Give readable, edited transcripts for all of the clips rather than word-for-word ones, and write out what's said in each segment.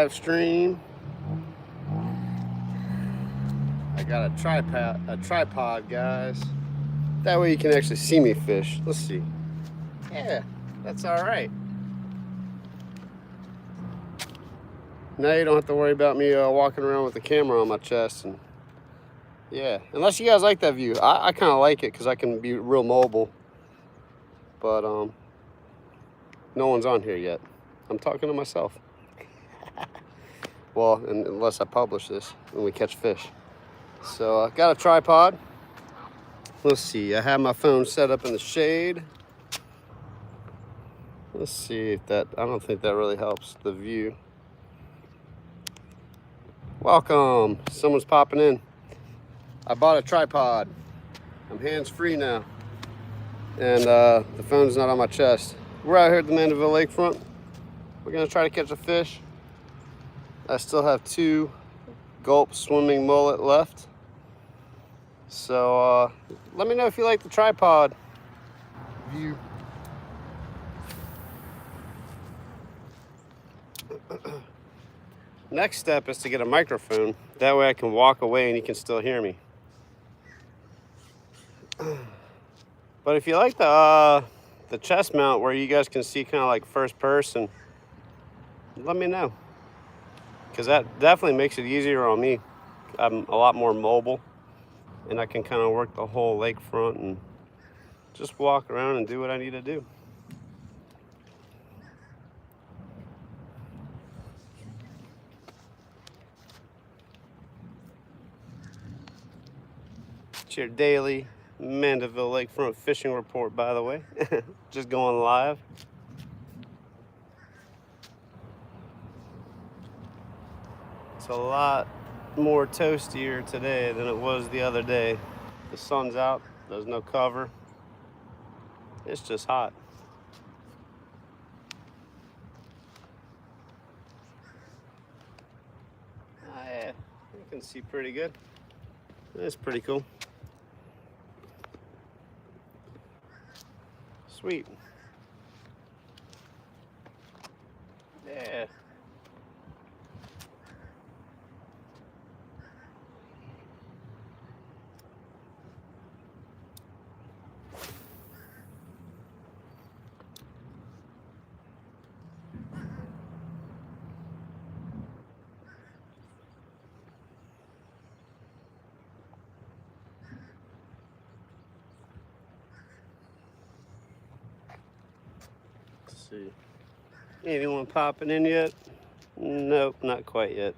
live stream. I got a tripod, guys. That way you can actually see me fish. Let's see. Yeah, that's all right. Now you don't have to worry about me walking around with the camera on my chest. And yeah, unless you guys like that view. I kind of like it because I can be real mobile. But no one's on here yet. I'm talking to myself. Well, unless I publish this when we catch fish. So I got a tripod. Let's see, I have my phone set up in the shade. Let's see if that, I don't think that really helps the view. Welcome, someone's popping in. I bought a tripod. I'm hands-free now. And the phone's not on my chest. We're out here at the Mandeville Lakefront. We're gonna try to catch a fish. I still have 2 gulp swimming mullet left. So let me know if you like the tripod view. Next step is to get a microphone. That way I can walk away and you can still hear me. But if you like the chest mount where you guys can see kind of like first person, let me know. Because that definitely makes it easier on me. I'm a lot more mobile and I can kind of work the whole lakefront and just walk around and do what I need to do. It's your daily Mandeville Lakefront fishing report, by the way. Just going live. It's a lot more toastier today than it was the other day. The sun's out, there's no cover. It's just hot. Oh yeah, you can see pretty good. That's pretty cool. Sweet. Yeah. Let's see. Anyone popping in yet? Nope, not quite yet.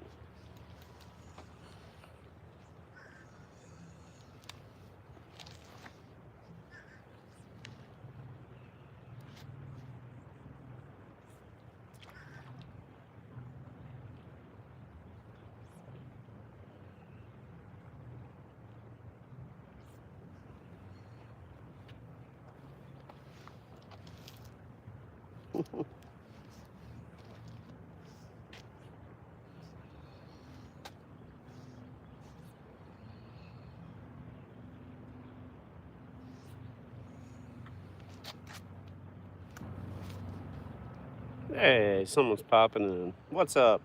Hey, someone's popping in. What's up?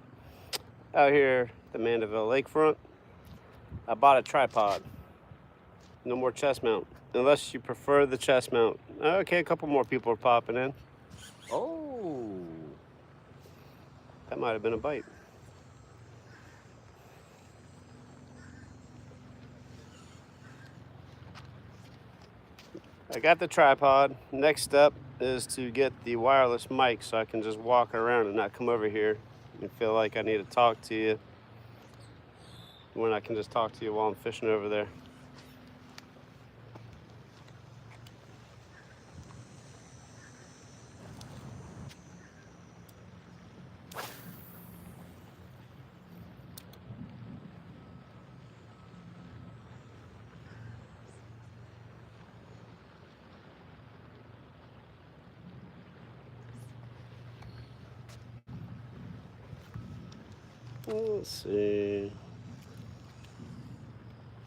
Out here at the Mandeville Lakefront. I bought a tripod. No more chest mount, unless you prefer the chest mount. Okay, a couple more people are popping in. Oh, that might have been a bite. I got the tripod. Next step is to get the wireless mic so I can just walk around and not come over here and feel like I need to talk to you when I can just talk to you while I'm fishing over there. Let's see.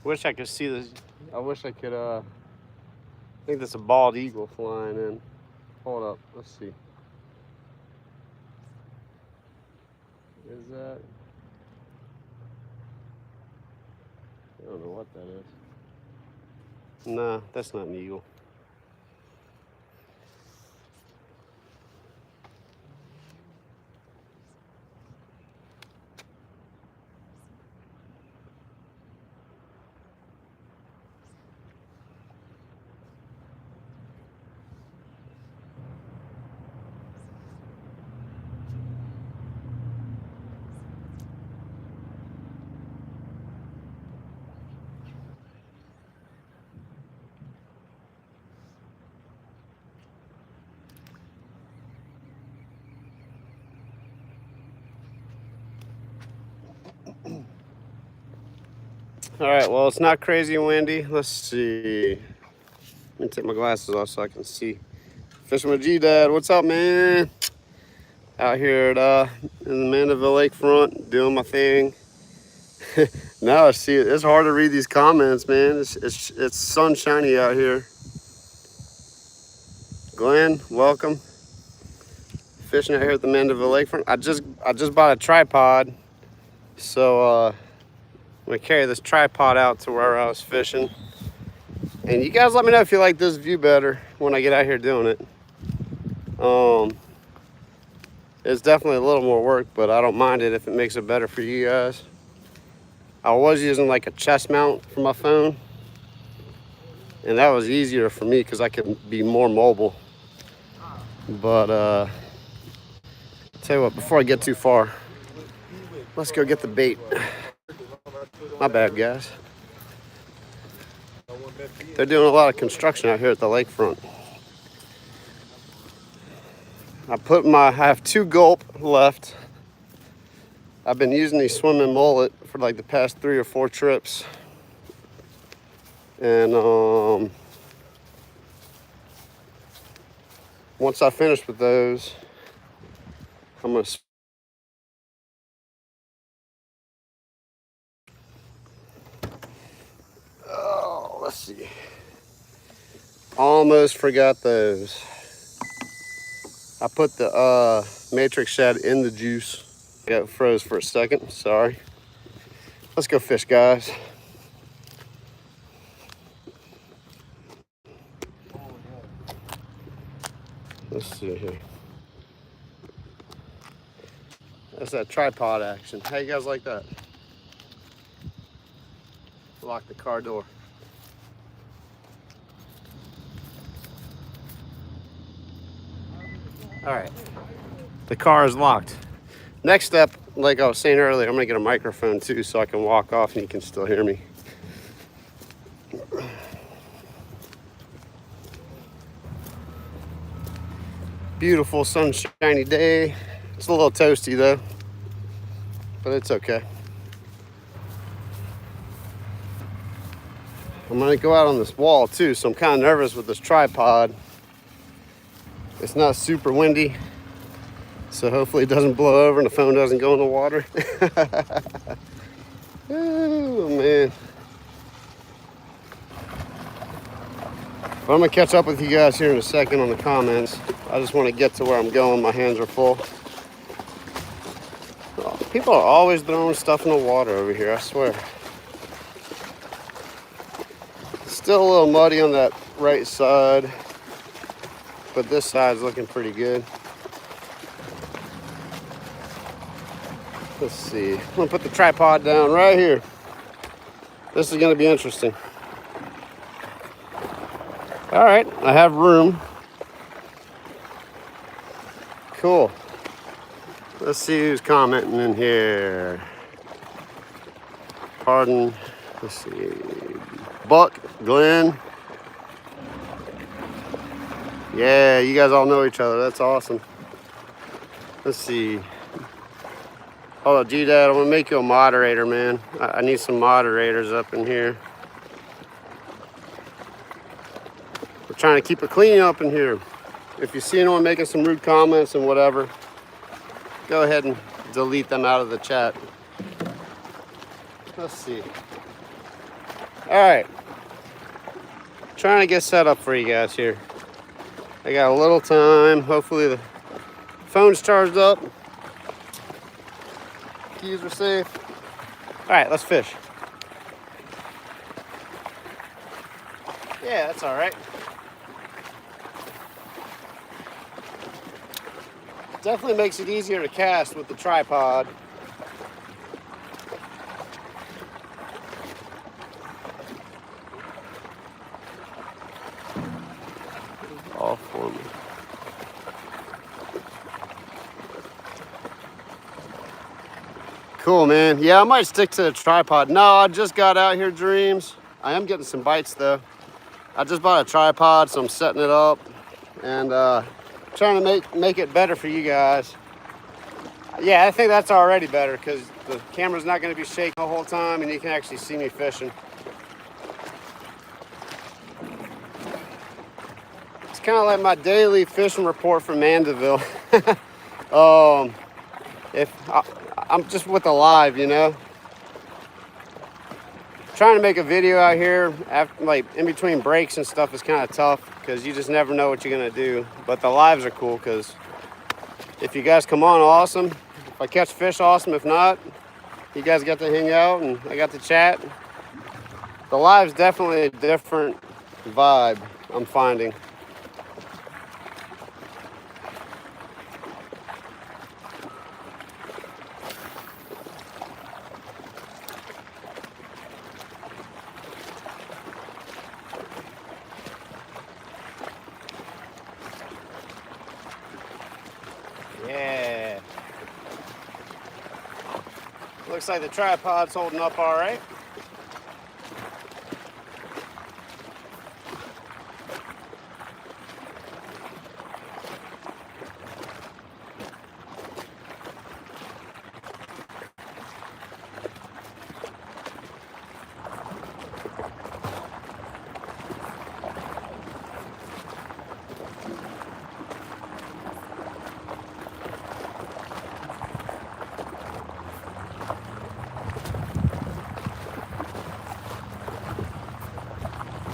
Wish I could see this. I wish I could, I think that's a bald eagle flying in. Hold up, let's see. Is that? I don't know what that is. Nah, that's not an eagle. All right, well, it's not crazy windy. Let's see. Let me take my glasses off so I can see. Fishing with G-Dad, what's up, man? Out here at in the Mandeville lakefront, doing my thing. Now I see it. It's hard to read these comments, man. It's sunshiny out here. Glenn, welcome. Fishing out here at the Mandeville lakefront. I just bought a tripod, so I'm gonna carry this tripod out to where I was fishing. And you guys let me know if you like this view better when I get out here doing it. It's definitely a little more work, but I don't mind it if it makes it better for you guys. I was using like a chest mount for my phone, and that was easier for me because I can be more mobile. But tell you what, before I get too far, let's go get the bait. My bad, guys. They're doing a lot of construction out here at the lakefront. I have 2 gulp left. I've been using these swimming mullet for like the past 3 or 4 trips. And once I finish with those, I'm gonna let's see. Almost forgot those. I put the matrix shad in the juice. Got froze for a second, sorry. Let's go fish, guys. Let's see here. That's that tripod action. How you guys like that? Lock the car door. All right, the car is locked. Next step, like I was saying earlier, I'm gonna get a microphone too so I can walk off and you can still hear me. Beautiful sunshiny day. It's a little toasty though, but it's okay. I'm gonna go out on this wall too, so I'm kind of nervous with this tripod. It's not super windy, so hopefully it doesn't blow over and the phone doesn't go in the water. Oh man. But I'm gonna catch up with you guys here in a second on the comments. I just want to get to where I'm going. My hands are full. Oh, people are always throwing stuff in the water over here, I swear. Still a little muddy on that right side, but this side's looking pretty good. Let's see. I'm gonna put the tripod down right here. This is gonna be interesting. All right, I have room. Cool. Let's see who's commenting in here. Pardon. Let's see. Buck, Glenn. Yeah, you guys all know each other. That's awesome. Let's see. Hold on, G-Dad, I'm gonna make you a moderator, man. I need some moderators up in here. We're trying to keep it clean up in here. If you see anyone making some rude comments and whatever, go ahead and delete them out of the chat. Let's see. All right. Trying to get set up for you guys here. I got a little time. Hopefully the phone's charged up. keys are safe. All right, let's fish. Yeah, that's all right. Definitely makes it easier to cast with the tripod. All for me. Cool, man. Yeah, I might stick to the tripod. No, I just got out here, Dreams. I am getting some bites though. I just bought a tripod, so I'm setting it up and trying to make it better for you guys. Yeah, I think that's already better because the camera's not going to be shaking the whole time and you can actually see me fishing. It's kind of like my daily fishing report from Mandeville. I'm just with the live, you know. Trying to make a video out here after, like, in between breaks and stuff is kind of tough because you just never know what you're gonna do. But the lives are cool because if you guys come on, awesome. If I catch fish, awesome. If not, you guys get to hang out and I got to chat. The live's definitely a different vibe, I'm finding. Yeah. Looks like the tripod's holding up all right.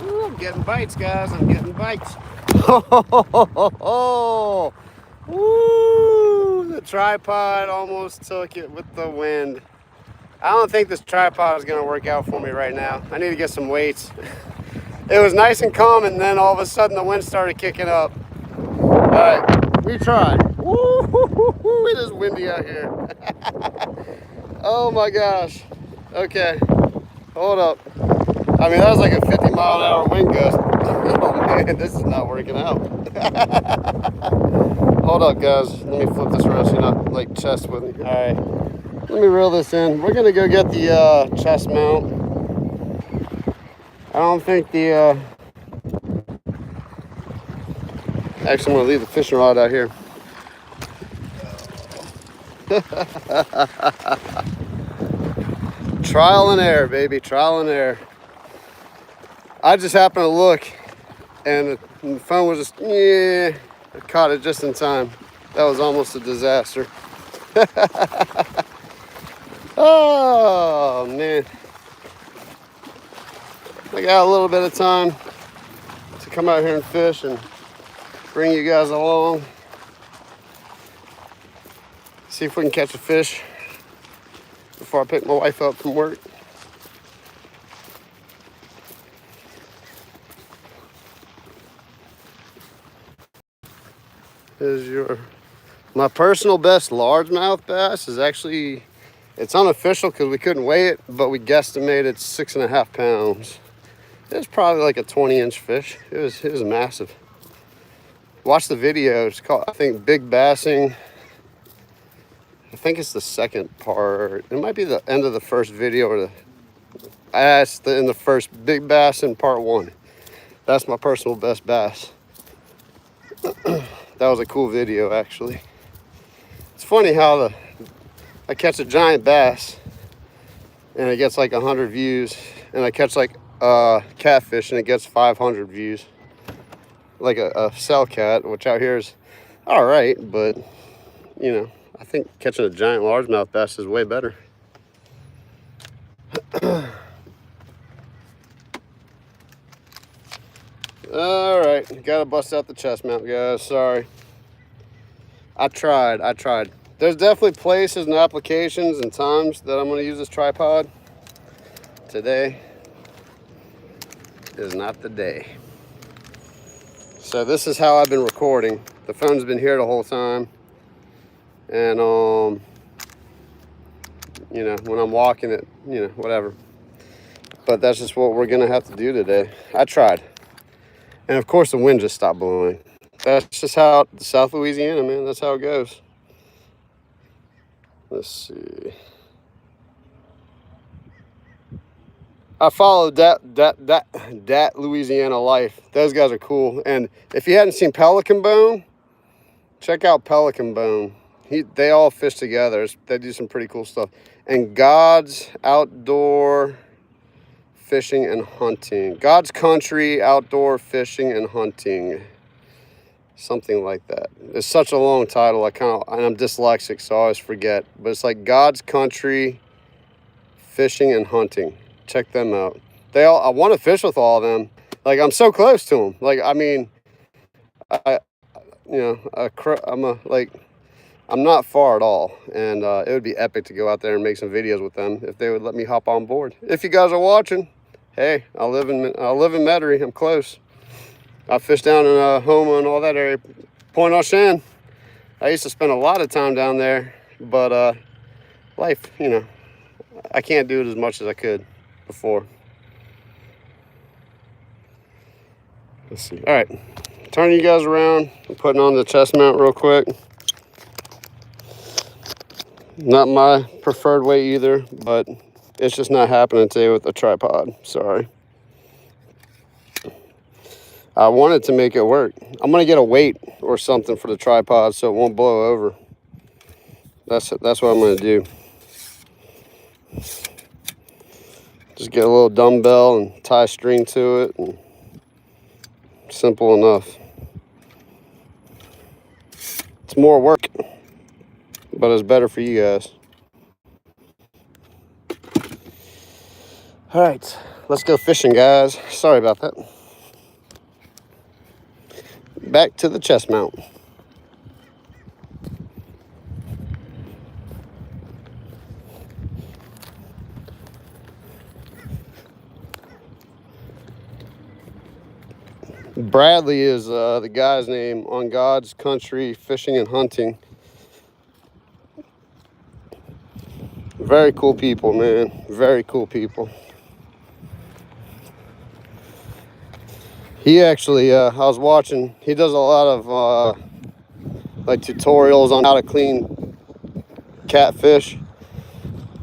Ooh, I'm getting bites, guys. I'm getting bites. Oh, woo! The tripod almost took it with the wind. I don't think this tripod is going to work out for me right now. I need to get some weights. It was nice and calm, and then all of a sudden the wind started kicking up. All right, we tried. Woo! It is windy out here. Oh my gosh. Okay, hold up. I mean, that was like a 50-mile-an-hour wind gust. Oh man, this is not working out. Hold up, guys. Let me flip this around so you're not like chest with me. All right, let me reel this in. We're gonna go get the chest mount. I don't think the actually, I'm gonna leave the fishing rod out here. Trial and error, baby. Trial and error. I just happened to look, and the phone was just, yeah, I caught it just in time. That was almost a disaster. Oh, man. I got a little bit of time to come out here and fish and bring you guys along. See if we can catch a fish before I pick my wife up from work. My personal best largemouth bass is actually, it's unofficial because we couldn't weigh it, but we guesstimated 6.5 pounds. It's probably like a 20-inch fish. It was massive. Watch the video. It's called, I think, Big Bassing. I think it's the second part. It might be the end of the first video or in the first Big Bass in part 1. That's my personal best bass. That was a cool video, actually. It's funny how I catch a giant bass and it gets like 100 views, and I catch like catfish and it gets 500 views. Like a cell cat, which out here is all right, but you know, I think catching a giant largemouth bass is way better. All right, gotta bust out the chest mount, guys. Sorry. I tried. there's definitely places and applications and times that I'm going to use this tripod. Today is not the day. So this is how I've been recording. The phone's been here the whole time. And, you know, when I'm walking it, you know, whatever. But that's just what we're going to have to do today. I tried. And of course the wind just stopped blowing. That's just how, South Louisiana, man, that's how it goes. Let's see. I followed that Louisiana Life. Those guys are cool. And if you hadn't seen Pelican Bone, check out Pelican Bone. They all fish together. They do some pretty cool stuff. And God's Outdoor Fishing and Hunting. God's Country Outdoor Fishing and Hunting. Something like that. It's such a long title. And I'm dyslexic, so I always forget. But it's like God's Country Fishing and Hunting. Check them out. I want to fish with all of them. Like, I'm so close to them. Like, I mean, I'm not far at all. And it would be epic to go out there and make some videos with them if they would let me hop on board. If you guys are watching, hey, I live in Metairie. I'm close. I fish down in Houma and all that area. Point au Chien. I used to spend a lot of time down there, but life, you know, I can't do it as much as I could before. Let's see. All right, turning you guys around. I'm putting on the chest mount real quick. Not my preferred way either, but it's just not happening today with the tripod. Sorry. I wanted to make it work. I'm gonna get a weight or something for the tripod so it won't blow over. That's what I'm gonna do. Just get a little dumbbell and tie string to it, and simple enough. It's more work, but it's better for you guys. All right, let's go fishing, guys. Sorry about that. Back to the chest mount. Bradley is the guy's name on God's Country Fishing and Hunting. Very cool people, man. Very cool people. He actually, I was watching, he does a lot of like tutorials on how to clean catfish.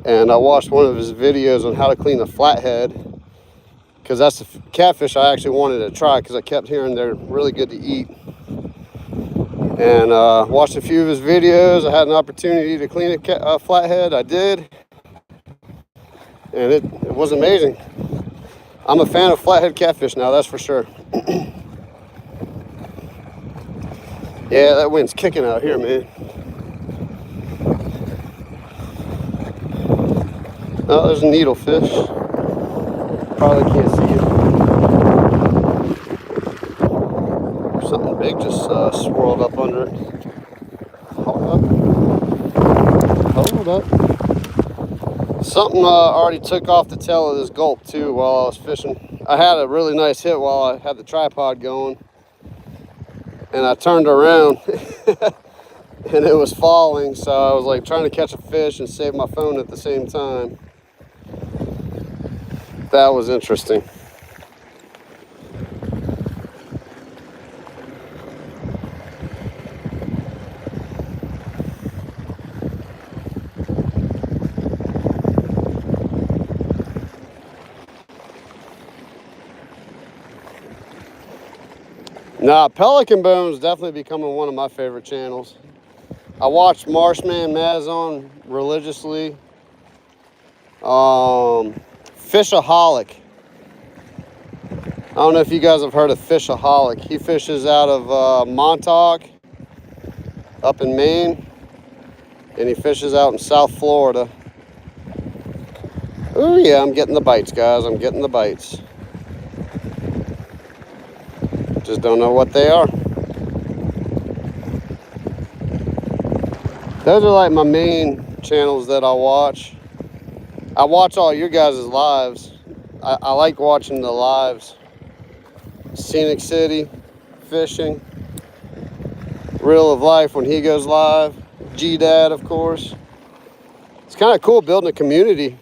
And I watched one of his videos on how to clean a flathead. Because that's the catfish I actually wanted to try, because I kept hearing they're really good to eat. And watched a few of his videos. I had an opportunity to clean a flathead. I did. And it was amazing. I'm a fan of flathead catfish now, that's for sure. Yeah, that wind's kicking out here, man. Oh, there's a needlefish. Probably can't see it. Something big just swirled up under it. Hold up. Something already took off the tail of this gulp too while I was fishing. I had a really nice hit while I had the tripod going. And I turned around and it was falling. So I was like trying to catch a fish and save my phone at the same time. That was interesting. Nah, Pelican Bone is definitely becoming one of my favorite channels. I watch Marshman Mazon religiously. Fishaholic. I don't know if you guys have heard of Fishaholic. He fishes out of Montauk up in Maine, and he fishes out in South Florida. Oh yeah, I'm getting the bites, guys. I'm getting the bites. Just don't know what they are. Those are like my main channels that I watch. I watch all your guys' lives. I like watching the lives. Scenic City, fishing, Real of Life when he goes live, G-Dad, of course. It's kind of cool building a community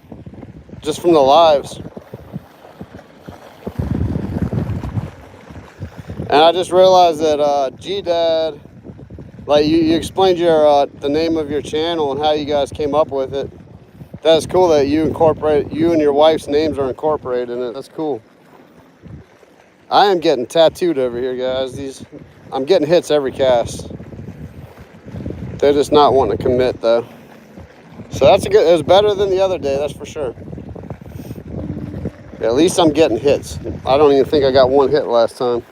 just from the lives. And I just realized that G-Dad, like you explained your the name of your channel and how you guys came up with it. That's cool that you and your wife's names are incorporated in it. That's cool. I am getting tattooed over here, guys. I'm getting hits every cast. They're just not wanting to commit though. So it was better than the other day, that's for sure. At least I'm getting hits. I don't even think I got one hit last time.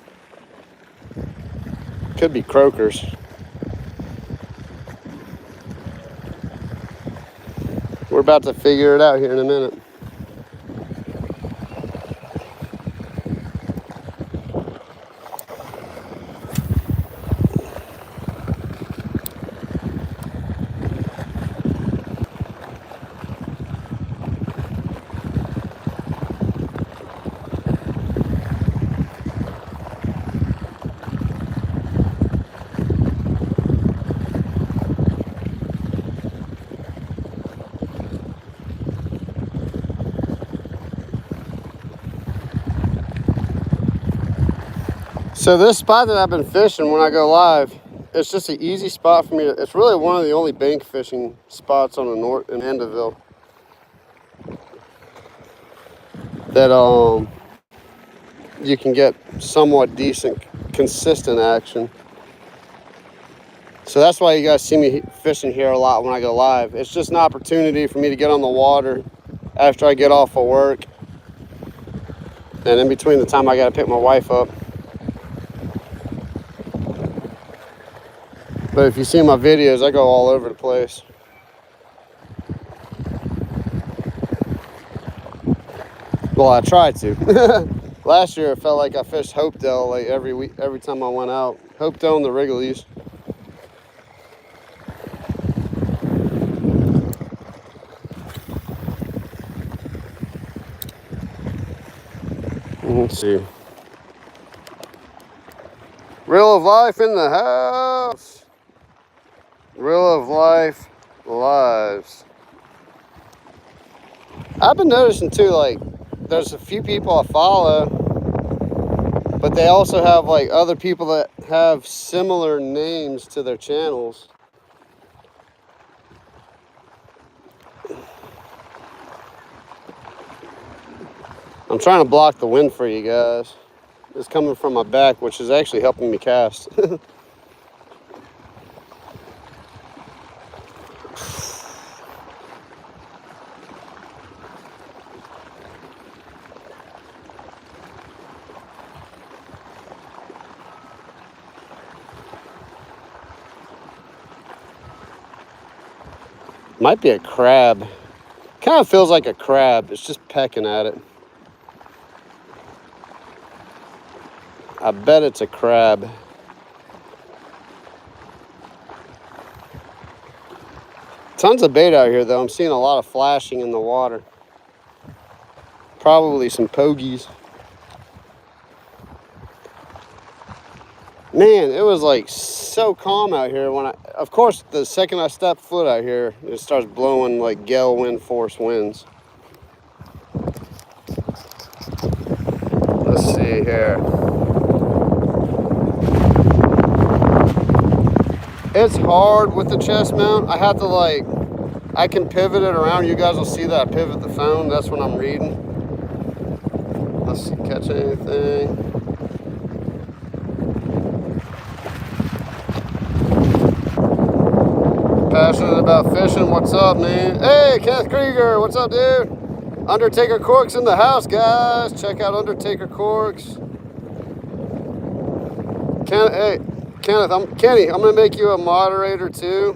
Could be croakers. We're about to figure it out here in a minute. So this spot that I've been fishing when I go live, it's just an easy spot for me. It's really one of the only bank fishing spots on the north in Mandeville that you can get somewhat decent, consistent action. So that's why you guys see me fishing here a lot when I go live. It's just an opportunity for me to get on the water after I get off of work, and in between the time I got to pick my wife up. But if you see my videos, I go all over the place. Well, I try to. Last year, it felt like I fished Hopedale like every week, every time I went out. Hopedale and the Wrigley's. Let's see. Real of Life in the house. Real of Life lives. I've been noticing too, like, there's a few people I follow, but they also have like other people that have similar names to their channels. I'm trying to block the wind for you guys. It's coming from my back, which is actually helping me cast. Might be a crab. Kind of feels like a crab. It's just pecking at it. I bet it's a crab. Tons of bait out here though. I'm seeing a lot of flashing in the water. Probably some pogies. Man, it was like so calm out here when of course, the second I step foot out here, it starts blowing like gale wind force winds. Let's see here. It's hard with the chest mount. I have to I can pivot it around. You guys will see that I pivot the phone. That's when I'm reading. Let's see, catch anything. Passionate about fishing. What's up, man? Hey, Kenneth Krieger. What's up, dude? Undertaker Corks in the house, guys. Check out Undertaker Corks. Hey, Kenneth, Kenny, I'm gonna make you a moderator too.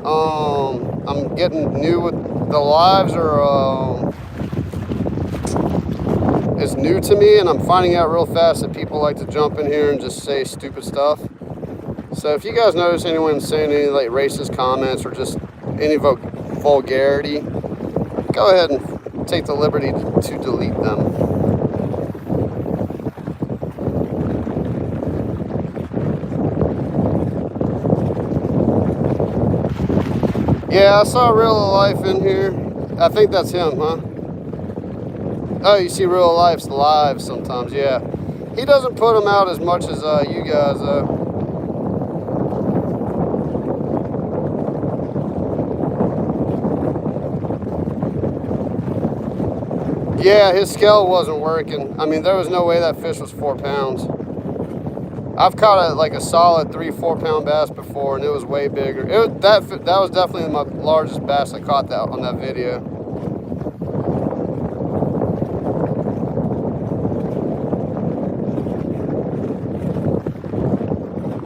I'm getting new with the lives, it's new to me, and I'm finding out real fast that people like to jump in here and just say stupid stuff. So if you guys notice anyone saying any like racist comments or just any vulgarity, go ahead and take the liberty to delete them. Yeah, I saw Real Life in here. I think that's him, huh? Oh, you see Real Life's live sometimes, yeah. He doesn't put them out as much as you guys, though. Yeah, his scale wasn't working. I mean, there was no way that fish was 4 pounds. I've caught like a solid 3-4 pound bass before, and it was way bigger. That was definitely my largest bass I caught that on that video.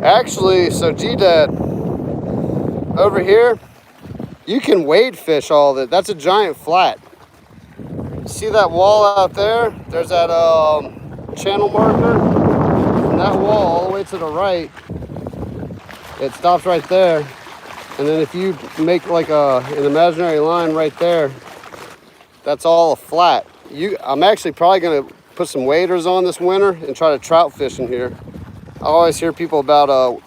Actually, so G-Dad, over here, you can wade fish all of it. That's a giant flat. See that wall out there? There's that channel marker. From that wall all the way to the right, it stops right there. And then if you make like an imaginary line right there, that's all a flat. I'm actually probably gonna put some waders on this winter and try to trout fish in here. I always hear people about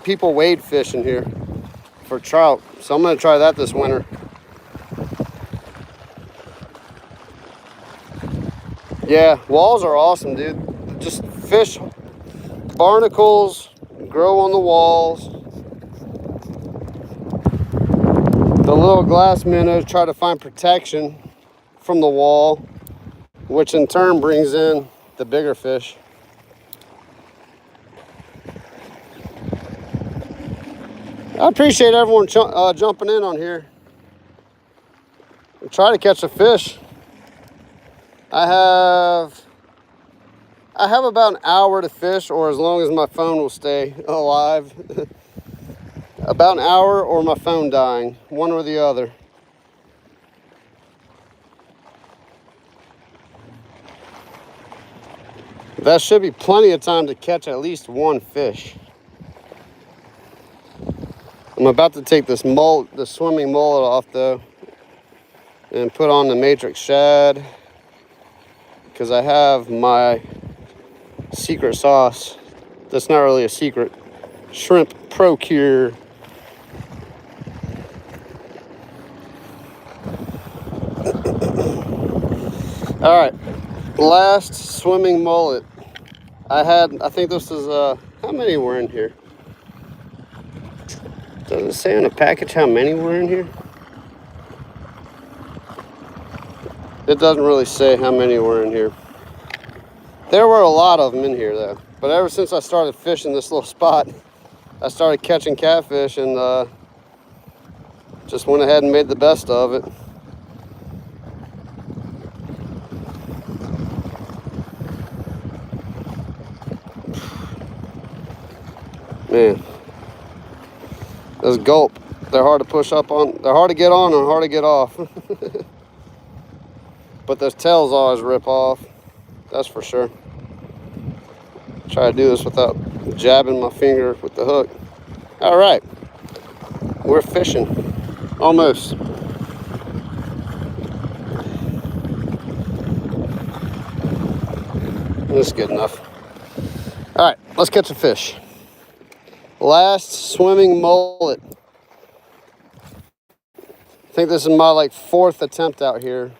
people wade fish in here for trout. So I'm gonna try that this winter. Yeah, walls are awesome, dude. Just fish barnacles, grow on the walls. The little glass minnows try to find protection from the wall, which in turn brings in the bigger fish. I appreciate everyone jumping in on here. Try to catch a fish. I have about an hour to fish, or as long as my phone will stay alive. About an hour or my phone dying, one or the other. That should be plenty of time to catch at least one fish. I'm about to take this swimming mullet off though, and put on the matrix shad, because I have my secret sauce. That's not really a secret. Shrimp Procure. All right, last swimming mullet. I think this is, how many were in here? Does it say on the package how many were in here? It doesn't really say how many were in here. There were a lot of them in here though. But ever since I started fishing this little spot, I started catching catfish and just went ahead and made the best of it. Man, those gulp, they're hard to push up on. They're hard to get on and hard to get off. But those tails always rip off, that's for sure. Try to do this without jabbing my finger with the hook. All right, we're fishing, almost. This is good enough. All right, let's catch a fish. Last swimming mullet. I think this is my like 4th attempt out here.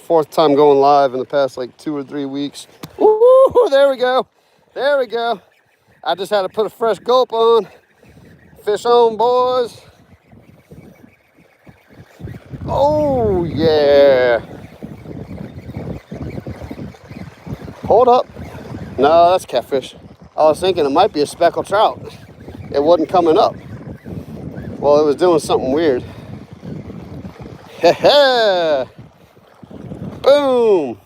4th time going live in the past like 2 or 3 weeks. Ooh, there we go. There we go. I just had to put a fresh gulp on. Fish on, boys. Oh, yeah. Hold up. No, that's catfish. I was thinking it might be a speckled trout. It wasn't coming up. Well, it was doing something weird. Heh. Boom.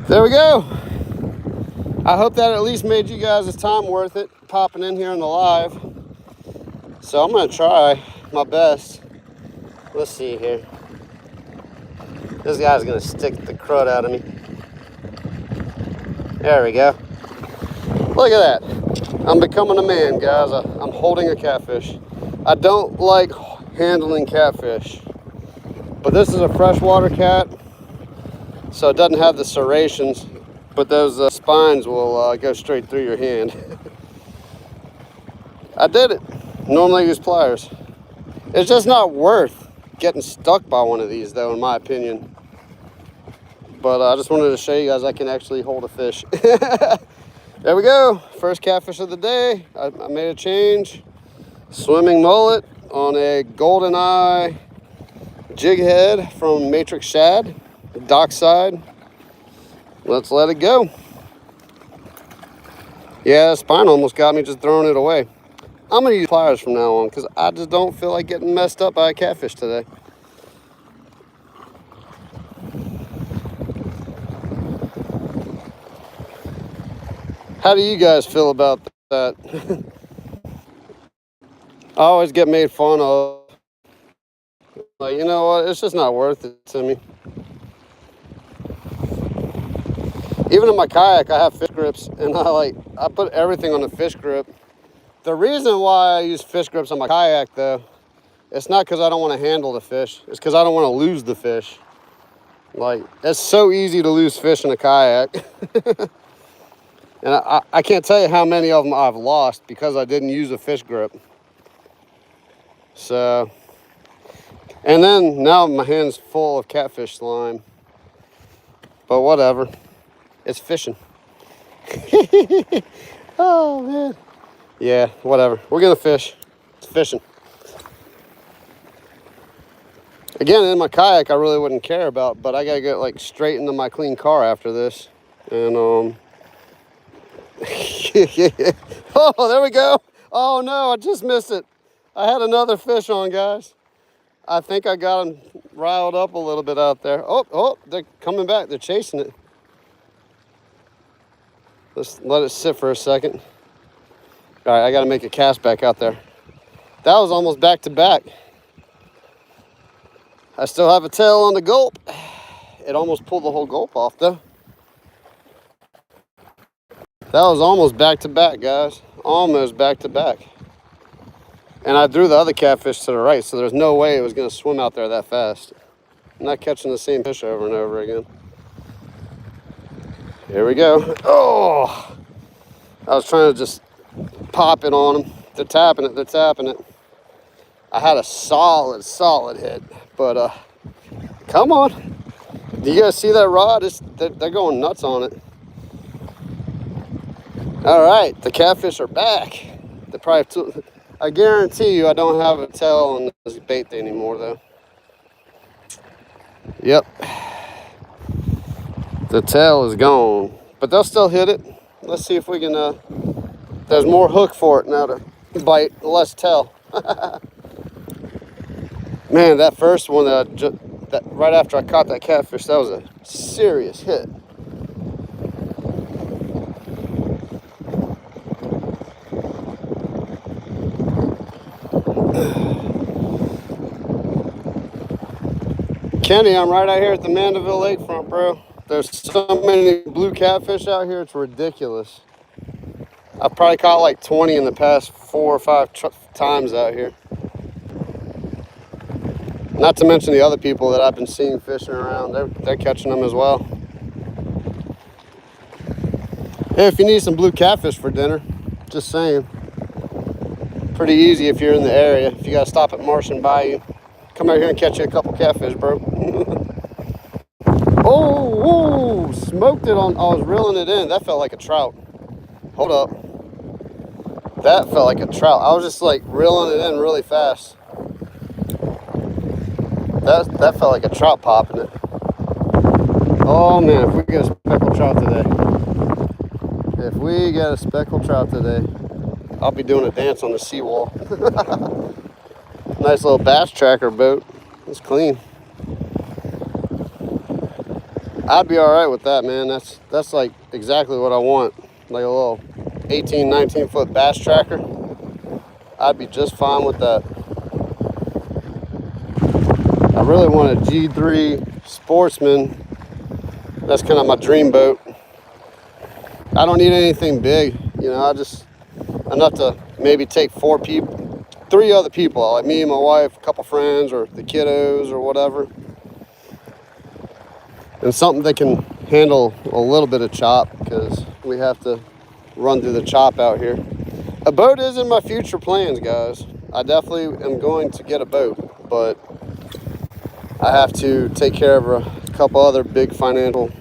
There we go. I hope that at least made you guys' time worth it, popping in here on the live. So I'm gonna try my best. Let's see here. This guy's gonna stick the crud out of me. There we go. Look at that. I'm becoming a man, guys. I'm holding a catfish. I don't like handling catfish, but this is a freshwater cat, so it doesn't have the serrations, but those spines will go straight through your hand. I did it. Normally I use pliers. It's just not worth getting stuck by one of these, though, in my opinion. But I just wanted to show you guys I can actually hold a fish. There we go. First catfish of the day. I made a change. Swimming mullet on a GoldenEye jig head from Matrix Shad, dockside. Let's let it go. Yeah, spine almost got me just throwing it away. I'm gonna use pliers from now on because I just don't feel like getting messed up by a catfish today. How do you guys feel about that? I always get made fun of. Like, you know what? It's just not worth it to me. Even in my kayak, I have fish grips, and I put everything on the fish grip. The reason why I use fish grips on my kayak, though, it's not because I don't want to handle the fish. It's because I don't want to lose the fish. Like, it's so easy to lose fish in a kayak. And I can't tell you how many of them I've lost because I didn't use a fish grip. So, and then now my hand's full of catfish slime. But whatever, it's fishing. Oh, man. Yeah, whatever. We're gonna fish. It's fishing. Again, in my kayak, I really wouldn't care about, but I gotta get like straight into my clean car after this. And oh, there we go. Oh no, I just missed it. I had another fish on, guys. I think I got them riled up a little bit out there. Oh, they're coming back. They're chasing it. Let's let it sit for a second. All right, I got to make a cast back out there. That was almost back to back. I still have a tail on the gulp. It almost pulled the whole gulp off, though. That was almost back to back, guys. Almost back to back. And I threw the other catfish to the right, so there's no way it was going to swim out there that fast. I'm not catching the same fish over and over again. Here we go. Oh! I was trying to just pop it on them. They're tapping it. They're tapping it. I had a solid hit, but come on. Do you guys see that rod? They're going nuts on it. All right, the catfish are back. They're probably I guarantee you I don't have a tail on this bait anymore, though. Yep. The tail is gone, but they'll still hit it. Let's see if we can, there's more hook for it now to bite, less tail. Man, that first one that right after I caught that catfish, that was a serious hit. Kenny, I'm right out here at the Mandeville lakefront, bro. There's so many blue catfish out here, it's ridiculous. I've probably caught like 20 in the past 4 or 5 times out here. Not to mention the other people that I've been seeing fishing around. They're catching them as well. Hey, if you need some blue catfish for dinner, just saying. Pretty easy if you're in the area. If you gotta stop at Marsh and Bayou, come out here and catch you a couple catfish, bro. Oh, smoked it on, I was reeling it in. That felt like a trout. Hold up. That felt like a trout. I was just like reeling it in really fast. That felt like a trout popping it. Oh man, if we get a speckled trout today. If we get a speckled trout today, I'll be doing a dance on the seawall. Nice little bass tracker boat. It's clean. I'd be all right with that, man. That's like exactly what I want. Like a little 18, 19 foot bass tracker. I'd be just fine with that. I really want a G3 Sportsman. That's kind of my dream boat. I don't need anything big, you know. I just enough to maybe take 3 other people, like me and my wife, a couple friends, or the kiddos, or whatever, and something that can handle a little bit of chop, because we have to run through the chop out here. A boat is in my future plans, guys. I definitely am going to get a boat, but I have to take care of a couple other big financial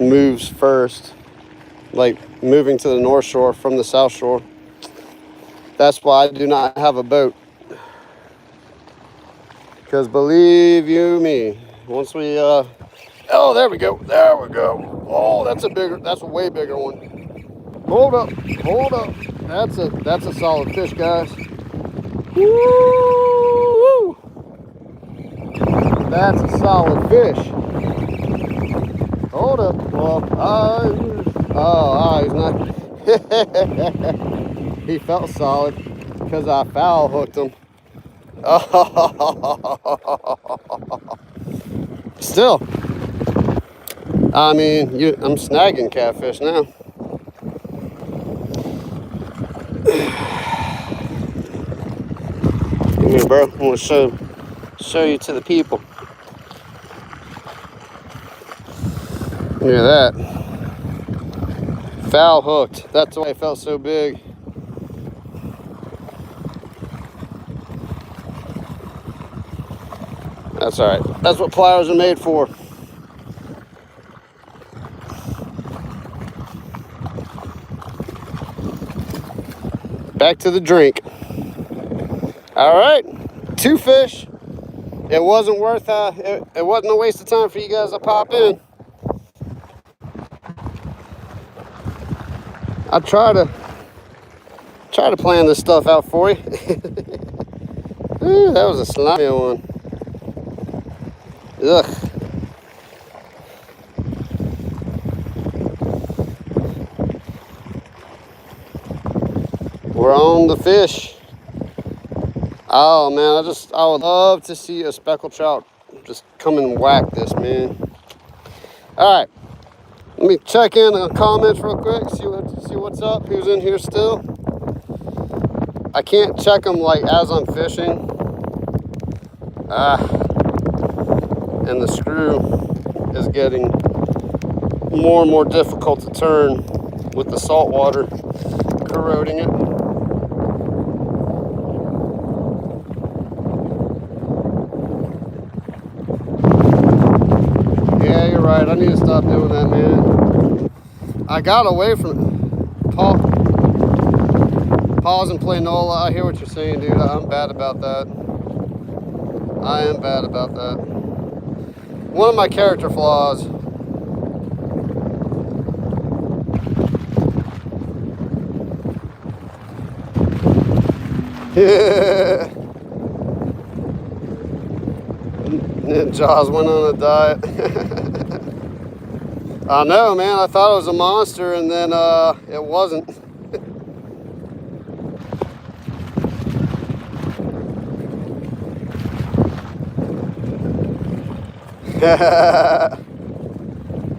moves first, like moving to the North Shore from the South Shore. That's why I do not have a boat, because believe you me, once we oh, there we go, oh, that's a way bigger one. Hold up, that's a solid fish, guys. Woo! That's a solid fish. Hold up. Well, he's not. He felt solid because I foul hooked him. Still, I mean, I'm snagging catfish now. Come here, bro. I want to show you to the people. Look at that. Foul hooked. That's why it felt so big. That's all right. That's what pliers are made for. Back to the drink. All right, 2 fish. It wasn't worth. It wasn't a waste of time for you guys to pop in. I try to plan this stuff out for you. Ooh, that was a slimy one. Ugh. We're on the fish. Oh man, I would love to see a speckled trout just come and whack this, man. All right, let me check in the comments real quick, see what's up, who's in here still. I can't check them like as I'm fishing. And the screw is getting more and more difficult to turn with the salt water corroding it. Yeah, you're right. I need to stop doing that, man. I got away from pause and play NOLA. I hear what you're saying, dude. I'm bad about that. I am bad about that. One of my character flaws. Yeah. Jaws went on a diet. I know, man. I thought it was a monster, and then it wasn't.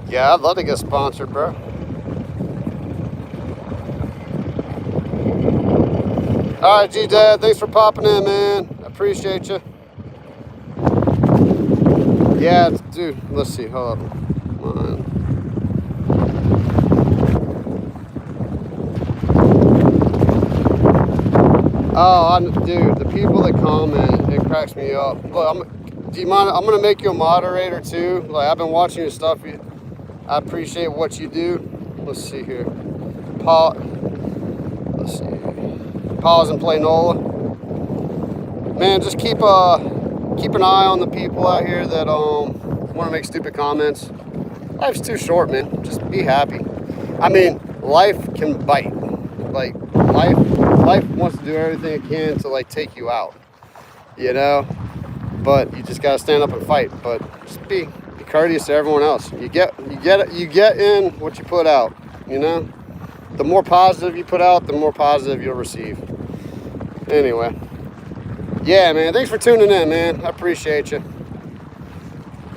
Yeah, I'd love to get sponsored, bro. All right, G-Dad, thanks for popping in, man. I appreciate you. Yeah, dude, let's see, hold up. Come on. Oh, dude, the people that comment, it cracks me up. Look, do you mind? I'm gonna make you a moderator too. Like, I've been watching your stuff. I appreciate what you do. Let's see here. Let's see. Pause and play NOLA. Man, just keep an eye on the people out here that want to make stupid comments. Life's too short, man. Just be happy. I mean, life can bite. Like, life wants to do everything it can to like take you out, you know. But you just gotta stand up and fight. But just be courteous to everyone else. You get in what you put out. You know, the more positive you put out, the more positive you'll receive. Anyway, yeah, man. Thanks for tuning in, man. I appreciate you.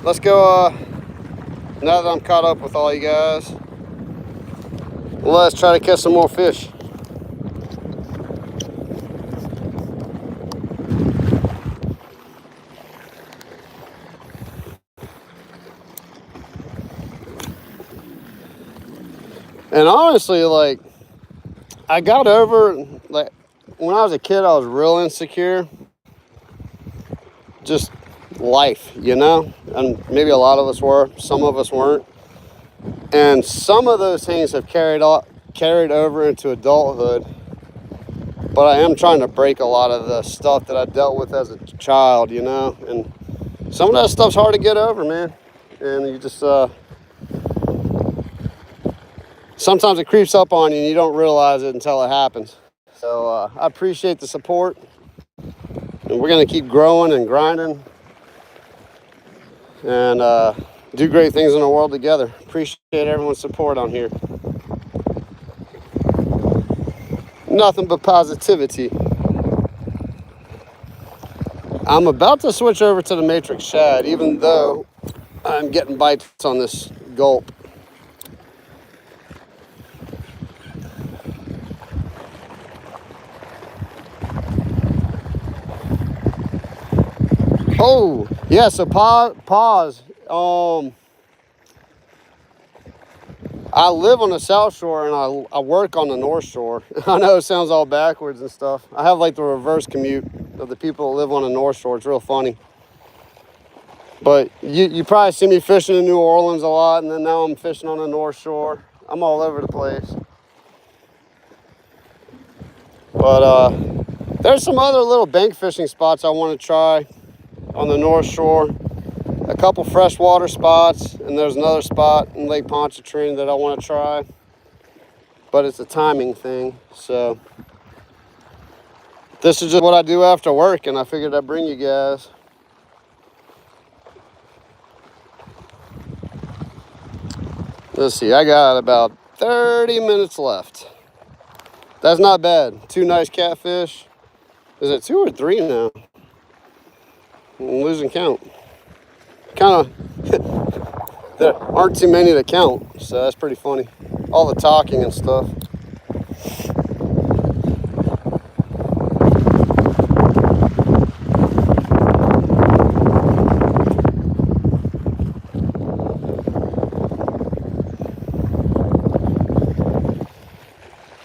Let's go. Now that I'm caught up with all you guys, let's try to catch some more fish. And honestly, like, I got over, like, when I was a kid, I was real insecure. Just life, you know? And maybe a lot of us were, some of us weren't. And some of those things have carried over into adulthood. But I am trying to break a lot of the stuff that I dealt with as a child, you know? And some of that stuff's hard to get over, man. And you just, sometimes it creeps up on you and you don't realize it until it happens. So I appreciate the support. And we're going to keep growing and grinding and do great things in the world together. Appreciate everyone's support on here. Nothing but positivity. I'm about to switch over to the Matrix Shad, even though I'm getting bites on this gulp. Oh, yeah, so pause. I live on the South Shore and I work on the North Shore. I know it sounds all backwards and stuff. I have like the reverse commute of the people that live on the North Shore. It's real funny. But you probably see me fishing in New Orleans a lot, and then now I'm fishing on the North Shore. I'm all over the place. But there's some other little bank fishing spots I want to try on the North Shore. A couple freshwater spots, and there's another spot in Lake Pontchartrain that I want to try. But it's a timing thing, so this is just what I do after work, and I figured I'd bring you guys. Let's see, I got about 30 minutes left. That's not bad. 2 nice catfish. Is it 2 or 3 now? I'm losing count. Kind of, there aren't too many to count, so that's pretty funny. All the talking and stuff.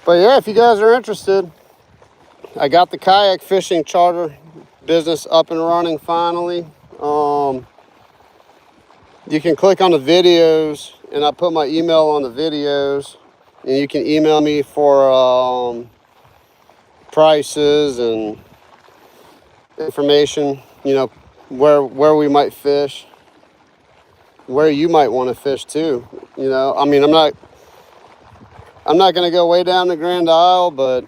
But yeah, if you guys are interested, I got the kayak fishing charter business up and running finally. You can click on the videos, and I put my email on the videos, and you can email me for prices and information, you know, where we might fish, where you might want to fish too. You know, I mean, I'm not going to go way down the Grand Isle, but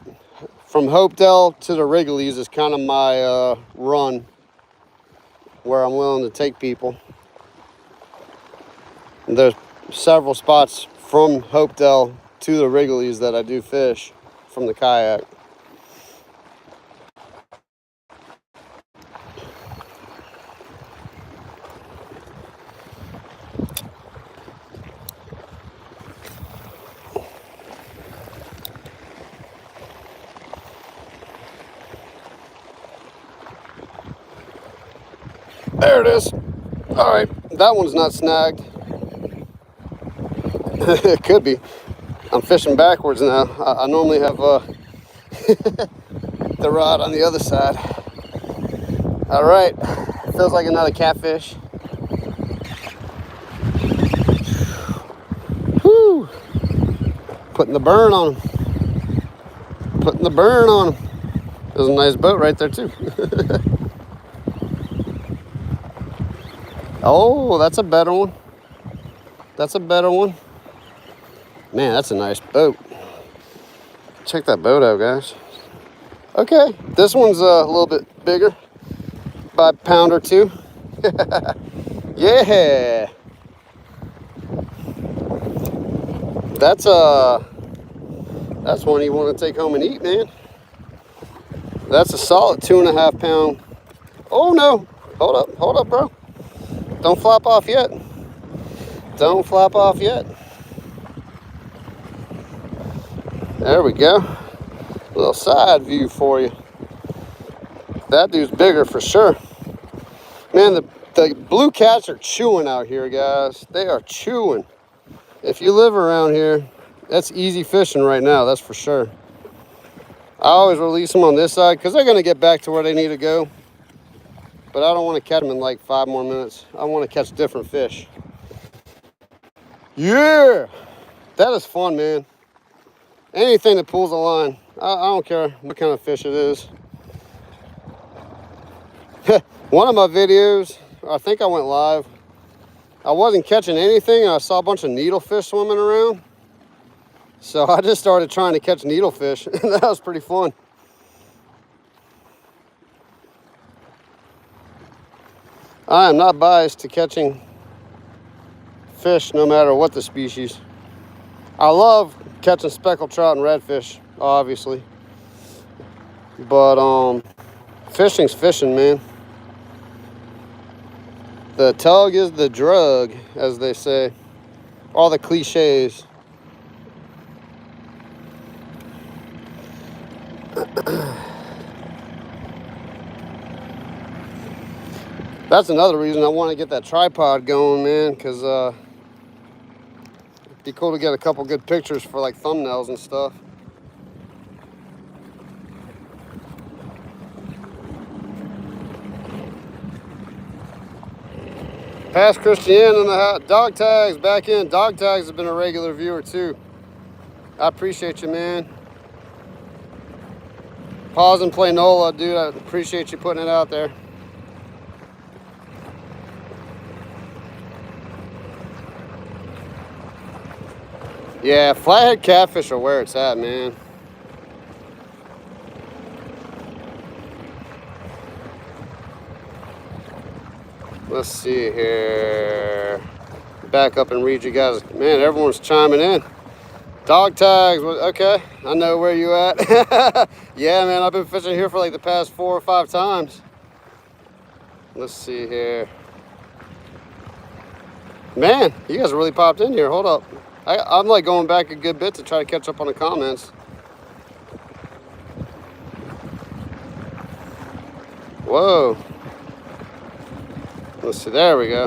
from Hopedale to the Wrigley's is kind of my run where I'm willing to take people. And there's several spots from Hopedale to the Wrigley's that I do fish from the kayak. There it is. All right, that one's not snagged. It could be. I'm fishing backwards now. I normally have the rod on the other side. All right, feels like another catfish. Whew. Putting the burn on him. Putting the burn on him. There's a nice boat right there too. Oh, that's a better one. That's a better one. Man, that's a nice boat. Check that boat out, guys. Okay, this one's a little bit bigger, by a pound or 2. Yeah. That's one you want to take home and eat, man. That's a solid 2.5 pound. Oh no, hold up, bro. Don't flop off yet. Don't flop off yet. There we go. A little side view for you. That dude's bigger for sure. Man, the blue cats are chewing out here, guys. They are chewing. If you live around here, that's easy fishing right now, that's for sure. I always release them on this side because they're going to get back to where they need to go. But I don't want to catch them in like 5 more minutes. I want to catch different fish. Yeah! That is fun, man. Anything that pulls a line. I don't care what kind of fish it is. One of my videos, I think I went live. I wasn't catching anything and I saw a bunch of needlefish swimming around. So I just started trying to catch needlefish and that was pretty fun. I am not biased to catching fish no matter what the species. I love catching speckled trout and redfish, obviously. But fishing's fishing, man. The tug is the drug, as they say. All the cliches. That's another reason I want to get that tripod going, man, because it'd be cool to get a couple good pictures for like thumbnails and stuff. Past Christiane in the house. Dog Tags back in. Dog Tags has been a regular viewer too. I appreciate you, man. Pause and play NOLA, dude. I appreciate you putting it out there. Yeah, flathead catfish are where it's at, man. Let's see here. Back up and read you guys. Man, everyone's chiming in. Dog Tags, okay. I know where you at. Yeah, man, I've been fishing here for like the past 4 or 5 times. Let's see here. Man, you guys really popped in here. Hold up. I'm like going back a good bit to try to catch up on the comments. Whoa. Let's see, there we go.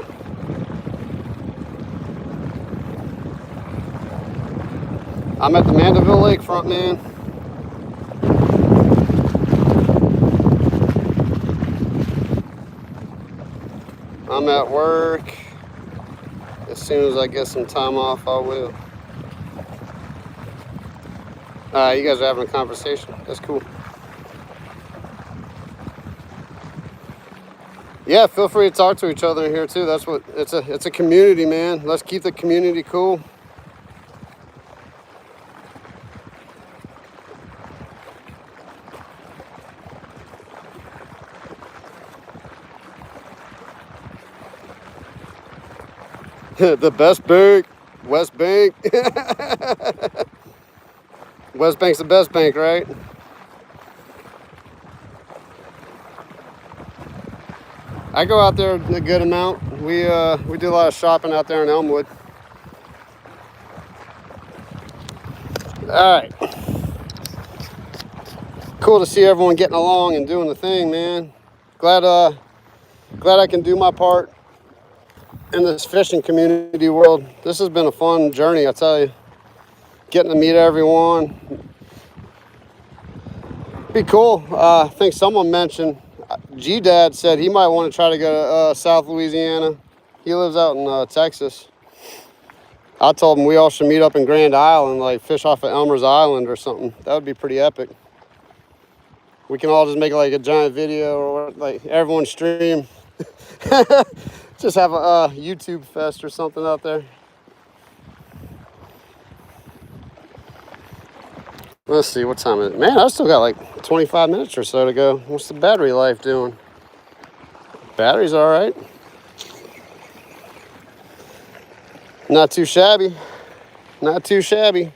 I'm at the Mandeville Lakefront, man. I'm at work. As soon as I get some time off, I will. You guys are having a conversation. That's cool. Yeah, feel free to talk to each other in here too. That's what it's a community, man. Let's keep the community cool. The best bank, West Bank. West Bank's the best bank, right? I go out there a good amount. We do a lot of shopping out there in Elmwood. All right. Cool to see everyone getting along and doing the thing, man. Glad I can do my part in this fishing community world. This has been a fun journey, I tell you. Getting to meet everyone. Be cool. I think someone mentioned, G-Dad said he might want to try to go to South Louisiana. He lives out in Texas. I told him we all should meet up in Grand Island, like fish off of Elmer's Island or something. That would be pretty epic. We can all just make like a giant video or like everyone stream. Just have a YouTube fest or something out there. Let's see, what time is it? Man, I still got like 25 minutes or so to go. What's the battery life doing? Battery's all right. Not too shabby. Not too shabby.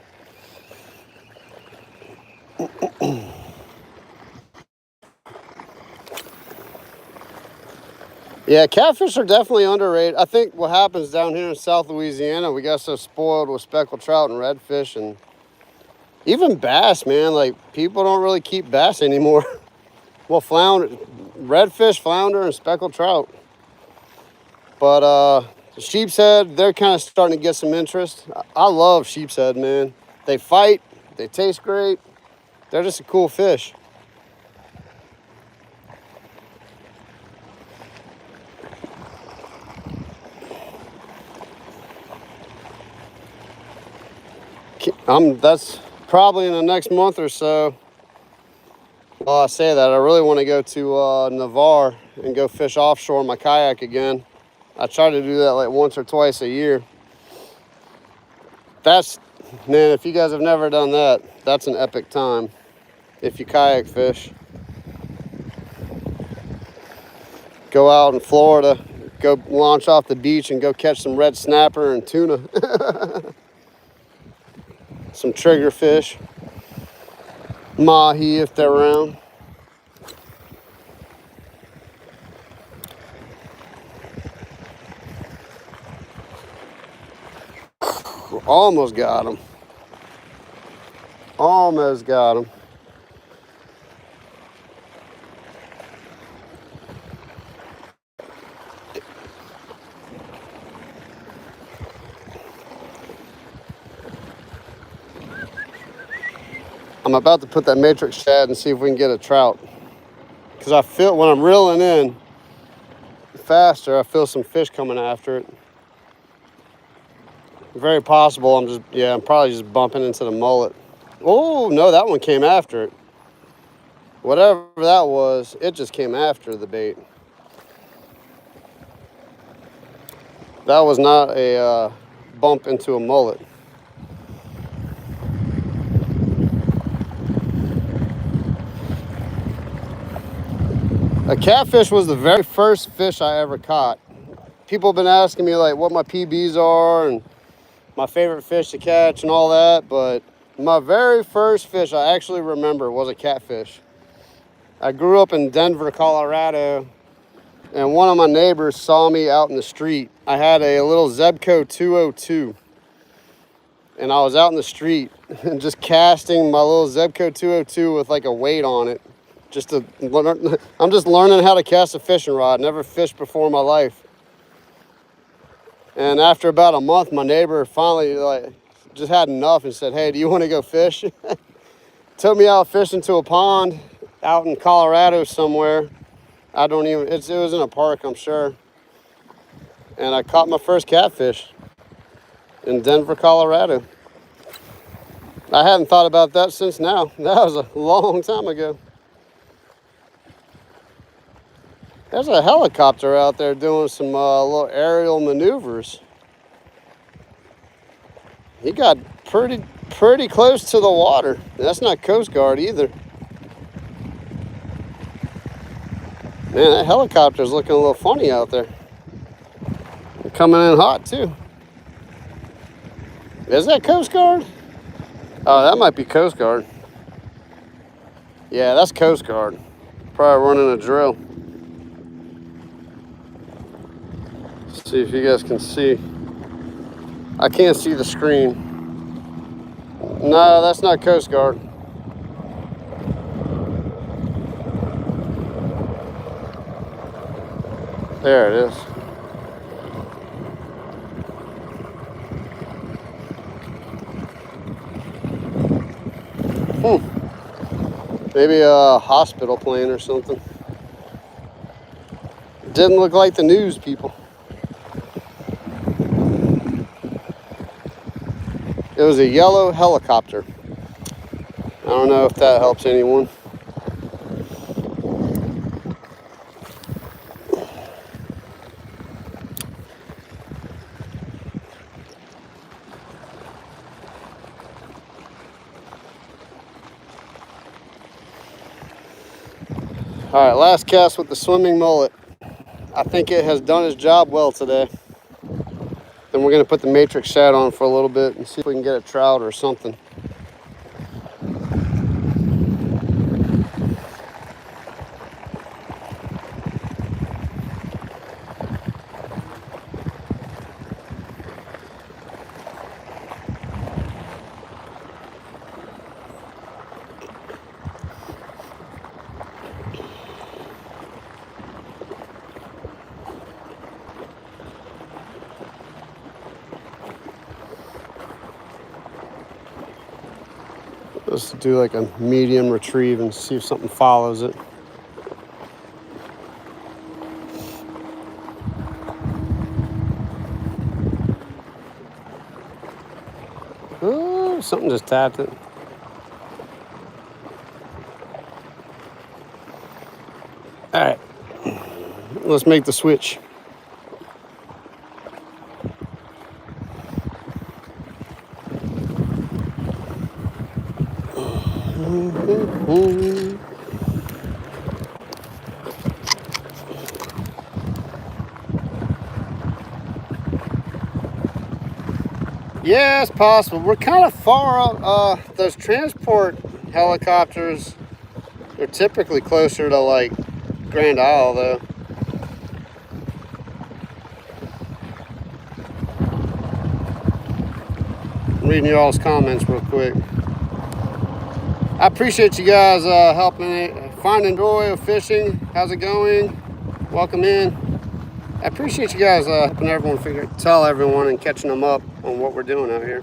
Yeah, catfish are definitely underrated. I think what happens down here in South Louisiana, we got so spoiled with speckled trout and redfish, and Even bass, man. Like, people don't really keep bass anymore. Well, flounder, redfish, flounder, and speckled trout. But the sheep's head, they're kind of starting to get some interest. I love sheep's head, man. They fight. They taste great. They're just a cool fish. That's probably in the next month or so. Well, I say that, I really want to go to Navarre and go fish offshore in my kayak again. I try to do that like once or twice a year. That's, man, if you guys have never done that, that's an epic time if you kayak fish. Go out in Florida, go launch off the beach and go catch some red snapper and tuna. Some trigger fish, mahi if they're around. Almost got him. Almost got him. I'm about to put that matrix shad and see if we can get a trout. Because I feel when I'm reeling in faster, I feel some fish coming after it. Very possible. I'm probably just bumping into the mullet. Oh, no, that one came after it. Whatever that was, it just came after the bait. That was not a bump into a mullet. A catfish was the very first fish I ever caught. People have been asking me like what my PBs are and my favorite fish to catch and all that, but my very first fish I actually remember was a catfish. I grew up in Denver, Colorado, and one of my neighbors saw me out in the street. I had a little Zebco 202, and I was out in the street and just casting my little Zebco 202 with like a weight on it. I'm just learning how to cast a fishing rod. Never fished before in my life. And after about a month, my neighbor finally just had enough and said, "Hey, do you want to go fish?" Took me out fishing to a pond out in Colorado somewhere. It was in a park, I'm sure. And I caught my first catfish in Denver, Colorado. I hadn't thought about that since now. That was a long time ago. There's a helicopter out there doing some little aerial maneuvers. He got pretty close to the water. That's not Coast Guard either. Man, that helicopter's looking a little funny out there. They're coming in hot too. Is that Coast Guard? Oh, that might be Coast Guard. Yeah, that's Coast Guard. Probably running a drill. Let's see if you guys can see. I can't see the screen. No, that's not Coast Guard. There it is. Maybe a hospital plane or something. Didn't look like the news people. It was a yellow helicopter. I don't know if that helps anyone. All right, last cast with the swimming mullet. I think it has done its job well today. Then we're gonna put the matrix shad on for a little bit and see if we can get a trout or something. Let's do like a medium retrieve and see if something follows it. Oh, something just tapped it. All right, let's make the switch. Yeah, it's possible. We're kind of far up. Those transport helicopters are typically closer to like Grand Isle, though. I'm reading you all's comments real quick. I appreciate you guys helping finding joy of fishing. How's it going? Welcome in. I appreciate you guys helping everyone tell everyone and catching them up on what we're doing out here.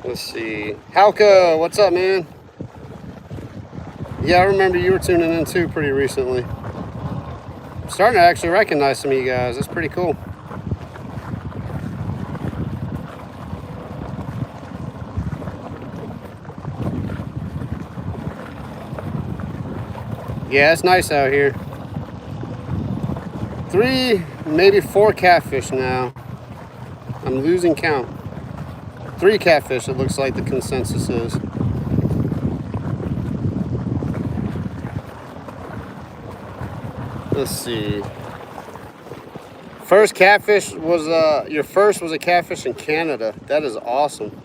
Let's see. Halka, what's up, man? Yeah, I remember you were tuning in too pretty recently. I'm starting to actually recognize some of you guys. That's pretty cool. Yeah, it's nice out here. 3, maybe 4 catfish now. I'm losing count. 3 catfish, it looks like the consensus is. Let's see. First catfish was, your first was a catfish in Canada. That is awesome.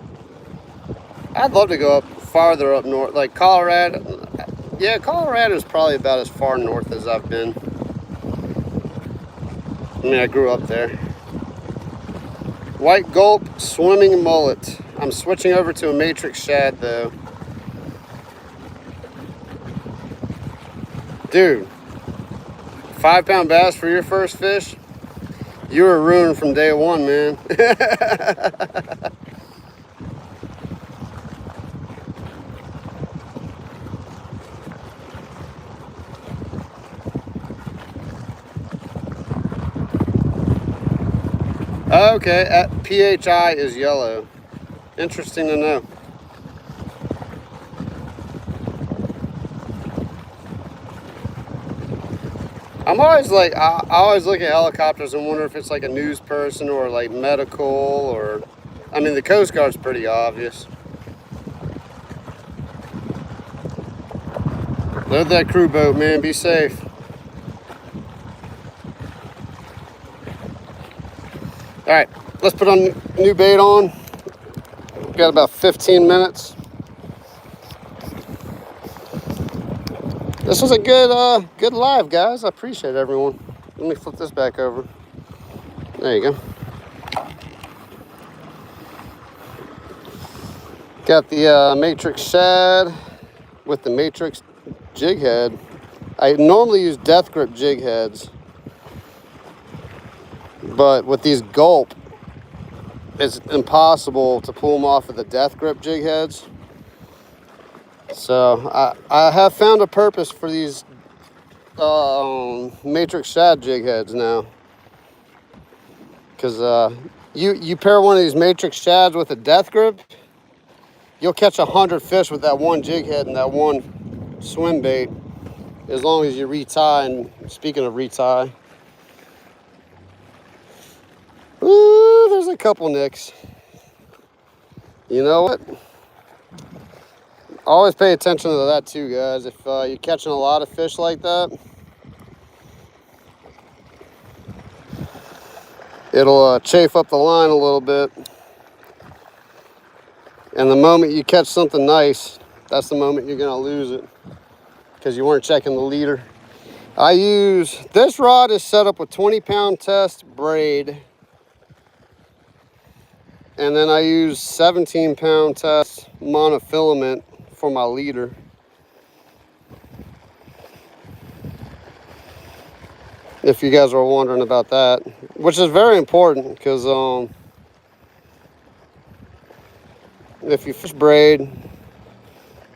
I'd love to go up farther up north, like Colorado. Yeah, Colorado is probably about as far north as I've been. I mean, I grew up there. White gulp, swimming mullet. I'm switching over to a matrix shad though. Dude, 5-pound bass for your first fish? You were ruined from day one, man. Okay, PHI is yellow. Interesting to know. I'm always like, I always look at helicopters and wonder if it's like a news person or like medical or, I mean, the Coast Guard's pretty obvious. Load that crew boat, man, be safe. All right, let's put on new bait on. We've got about 15 minutes. This was a good live, guys. I appreciate everyone. Let me flip this back over. There you go. Got the matrix shad with the matrix jig head. I normally use death grip jig heads, but with these gulp, it's impossible to pull them off of the death grip jig heads. So I have found a purpose for these matrix shad jig heads now, because you pair one of these matrix shads with a death grip, you'll catch 100 fish with that one jig head and that one swim bait, as long as you retie. And speaking of retie, ooh, there's a couple nicks. You know what? Always pay attention to that too, guys. If you're catching a lot of fish like that, it'll chafe up the line a little bit. And the moment you catch something nice, that's the moment you're gonna lose it, because you weren't checking the leader. This rod is set up with 20-pound test braid. And then I use 17-pound test monofilament for my leader. if you guys were wondering about that, which is very important because if you fish braid,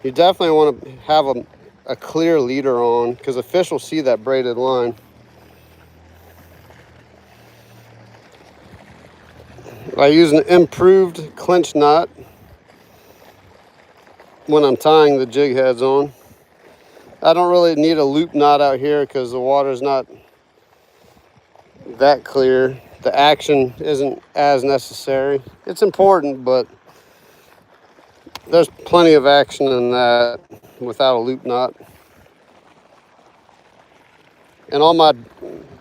you definitely want to have a clear leader on because the fish will see that braided line. I use an improved clinch knot when I'm tying the jig heads on. I don't really need a loop knot out here because the water's not that clear. The action isn't as necessary. It's important, but there's plenty of action in that without a loop knot. And on my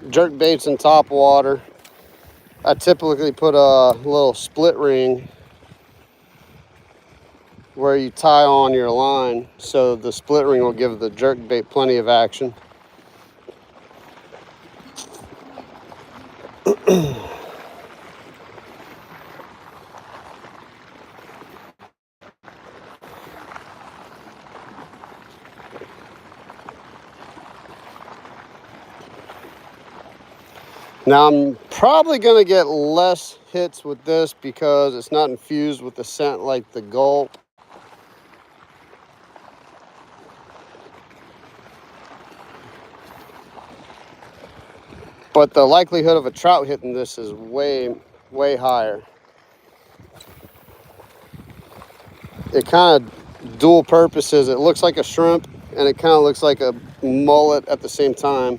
jerk baits in top water, I typically put a little split ring where you tie on your line, so the split ring will give the jerk bait plenty of action. Now I'm probably going to get less hits with this because it's not infused with the scent like the gulp. But the likelihood of a trout hitting this is way, way higher. It kind of dual purposes. It looks like a shrimp and it kind of looks like a mullet at the same time.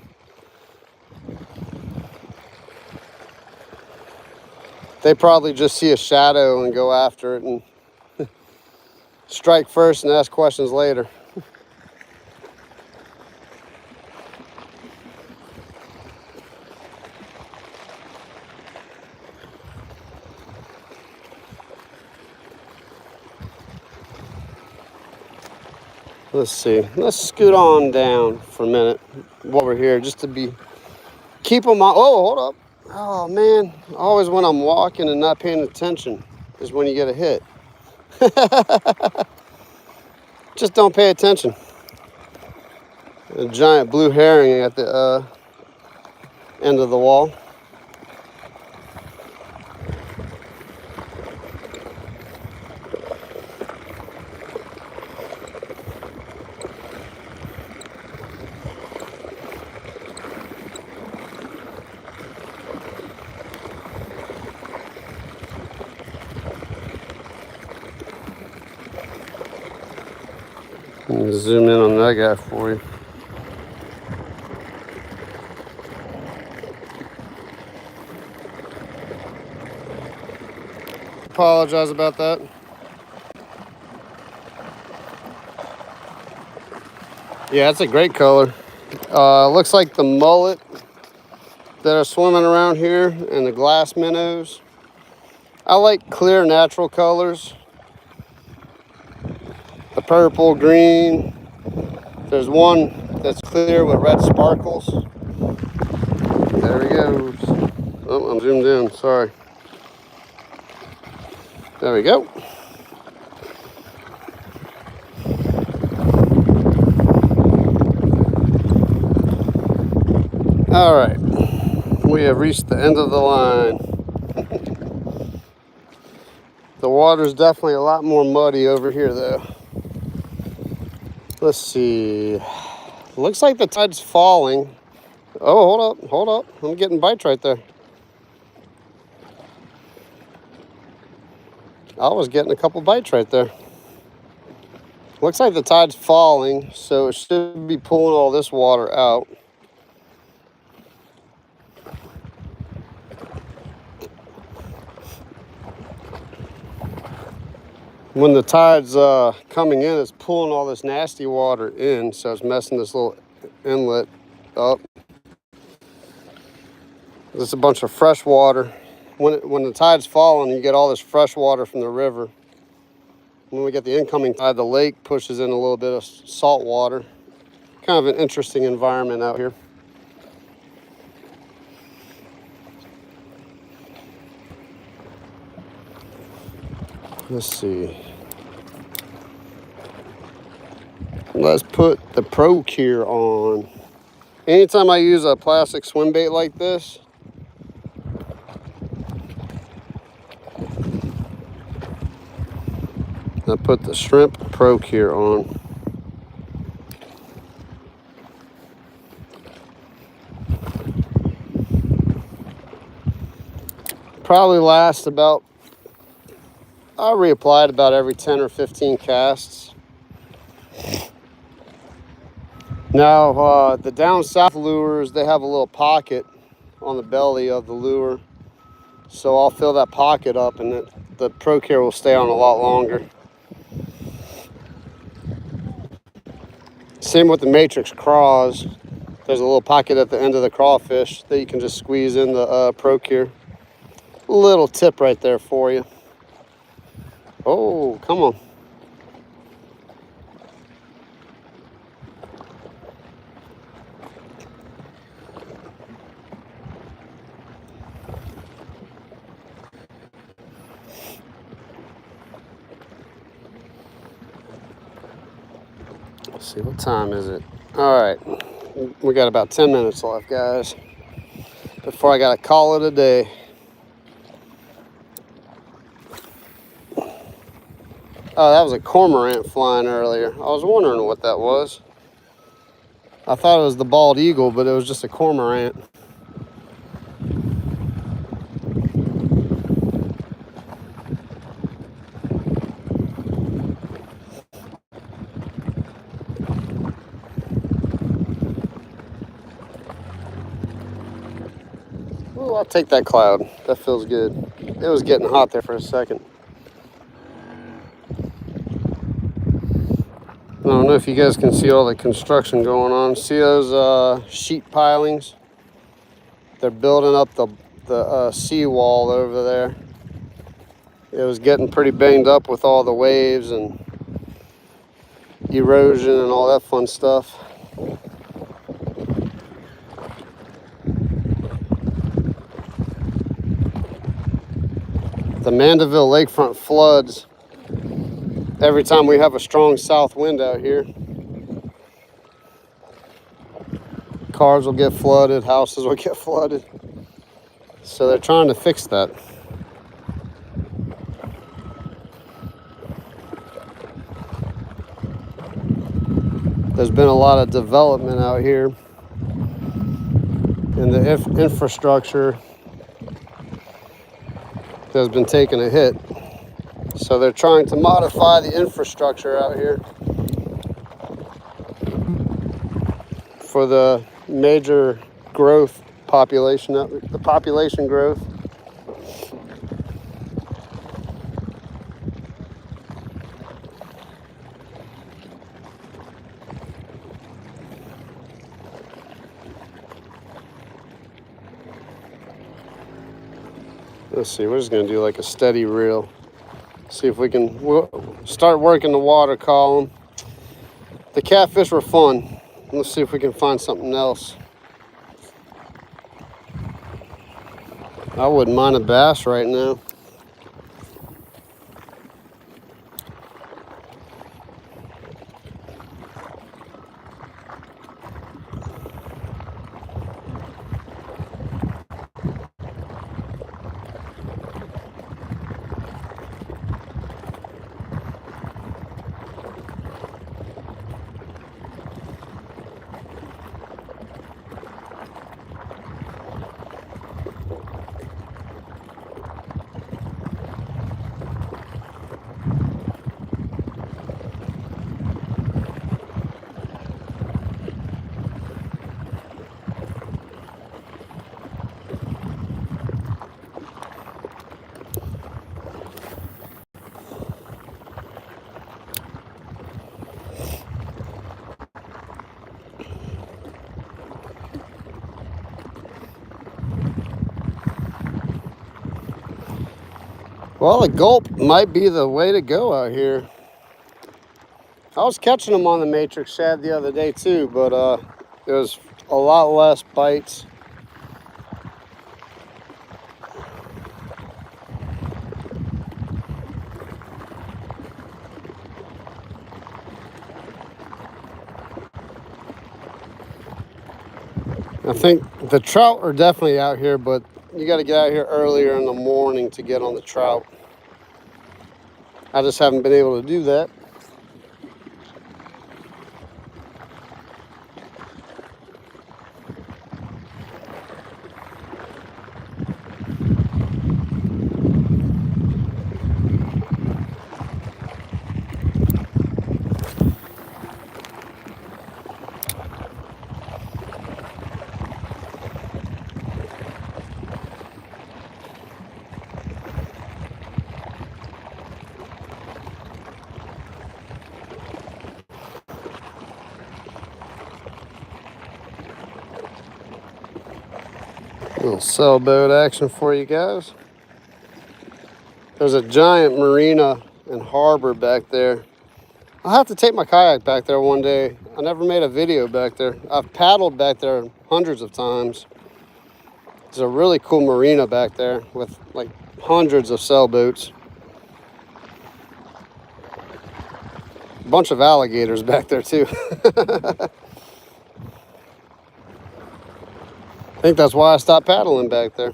They probably just see a shadow and go after it and strike first and ask questions later. Let's see. Let's scoot on down for a minute while we're here, just to keep them on. Oh, hold up. Oh man, always when I'm walking and not paying attention is when you get a hit. Just don't pay attention. A giant blue herring at the end of the wall. Zoom in on that guy for you. Apologize about that. Yeah, it's a great color. Looks like the mullet that are swimming around here and the glass minnows. I like clear natural colors. The purple, green. There's one that's clear with red sparkles. There he goes. Oh, I'm zoomed in, sorry. There we go. All right, we have reached the end of the line. The water's definitely a lot more muddy over here though. Let's see. Looks like the tide's falling. Oh, hold up. I'm getting bites right there. I was getting a couple bites right there. Looks like the tide's falling, so it should be pulling all this water out. When the tide's coming in, it's pulling all this nasty water in, so it's messing this little inlet up. There's a bunch of fresh water. When the tide's falling, you get all this fresh water from the river. When we get the incoming tide, the lake pushes in a little bit of salt water. Kind of an interesting environment out here. Let's see. Let's put the Pro Cure on. Anytime I use a plastic swim bait like this, I put the shrimp Procure on. Probably lasts about, I reapply it about every 10 or 15 casts. Now, the down south lures, they have a little pocket on the belly of the lure. So I'll fill that pocket up and the Procure will stay on a lot longer. Same with the Matrix craws. There's a little pocket at the end of the crawfish that you can just squeeze in the Procure. Little tip right there for you. Oh, come on. Let's see, what time is it? All right, we got about 10 minutes left, guys, before I gotta call it a day. Oh, that was a cormorant flying earlier. I was wondering what that was. I thought it was the bald eagle, but it was just a cormorant. Ooh, I'll take that cloud. That feels good. It was getting hot there for a second. I don't know if you guys can see all the construction going on. See those sheet pilings? They're building up the seawall over there. It was getting pretty banged up with all the waves and erosion and all that fun stuff. The Mandeville lakefront floods every time we have a strong south wind out here. Cars will get flooded, houses will get flooded. So they're trying to fix that. There's been a lot of development out here, and the infrastructure has been taking a hit. So they're trying to modify the infrastructure out here for the major growth population, the population growth. Let's see, we're just gonna do like a steady reel. See if we can start working the water column. The catfish were fun. Let's see if we can find something else. I wouldn't mind a bass right now. Well, a gulp might be the way to go out here. I was catching them on the Matrix shad the other day too, but it was a lot less bites. I think the trout are definitely out here, but you got to get out here earlier in the morning to get on the trout. I just haven't been able to do that. Little sailboat action for you guys. There's a giant marina and harbor back there. I'll have to take my kayak back there one day. I never made a video back there. I've paddled back there hundreds of times. There's a really cool marina back there with like hundreds of sailboats. A bunch of alligators back there too. I think that's why I stopped paddling back there.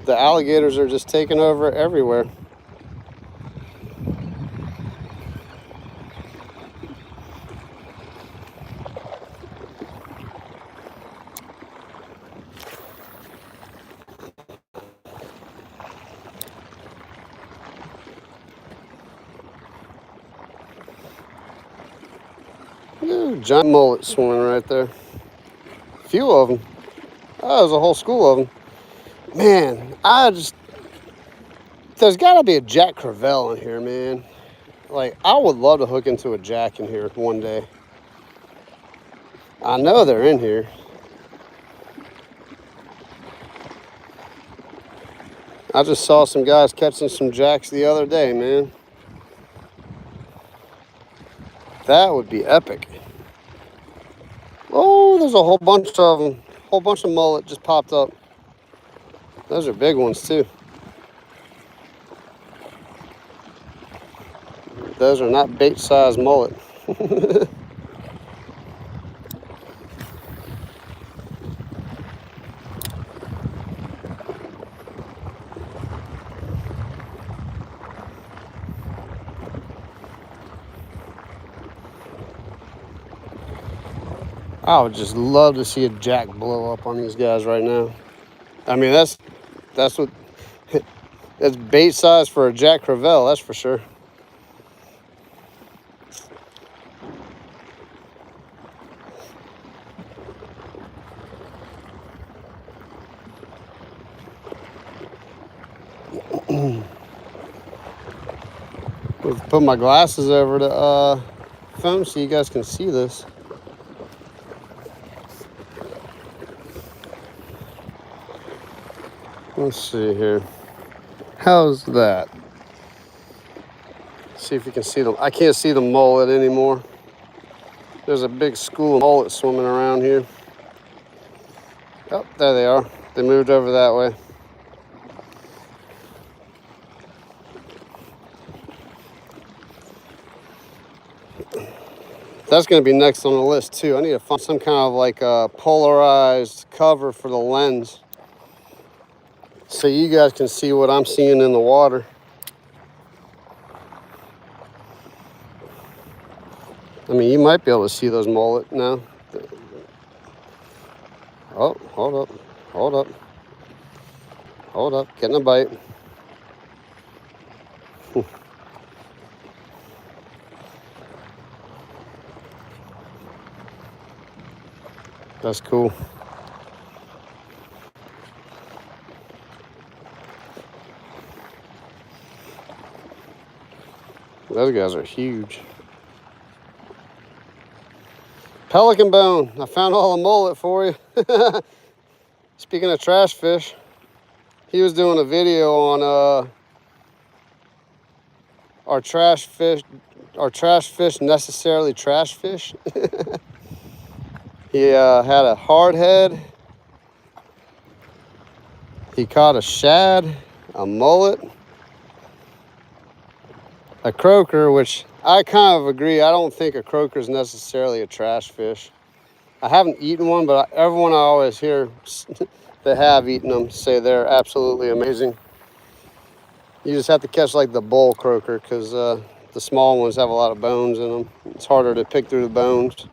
The alligators are just taking over everywhere. Ooh, giant mullet swimming right there. A few of them. Oh, there's a whole school of them. Man, there's got to be a Jack Crevalle in here, man. Like, I would love to hook into a Jack in here one day. I know they're in here. I just saw some guys catching some Jacks the other day, man. That would be epic. Oh, there's a whole bunch of them. Whole bunch of mullet just popped up. Those are big ones too. Those are not bait-sized mullet. I would just love to see a Jack blow up on these guys right now. I mean, that's what that's bait size for a Jack Crevalle, that's for sure. Put my glasses over the phone so you guys can see this. Let's see here. How's that? See if you can see them. I can't see the mullet anymore. There's a big school of mullet swimming around here. Oh, there they are. They moved over that way. That's going to be next on the list too. I need to find some kind of like a polarized cover for the lens so you guys can see what I'm seeing in the water. I mean, you might be able to see those mullet now. Oh, hold up, hold up, hold up, getting a bite. That's cool. Those guys are huge. Pelican bone. I found all the mullet for you. Speaking of trash fish, he was doing a video on are trash fish necessarily trash fish? He had a hard head. He caught a shad, a mullet, a croaker, which I kind of agree. I don't think a croaker is necessarily a trash fish. I haven't eaten one, but everyone I always hear that have eaten them say they're absolutely amazing. You just have to catch like the bull croaker because the small ones have a lot of bones in them. It's harder to pick through the bones.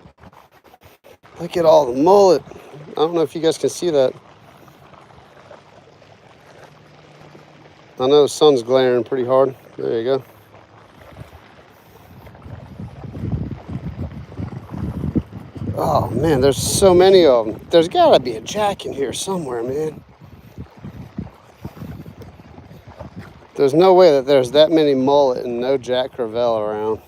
Look at all the mullet. I don't know if you guys can see that. I know the sun's glaring pretty hard. There you go. Oh man, there's so many of them. There's gotta be a jack in here somewhere, man. There's no way that there's that many mullet and no jack crevalle around.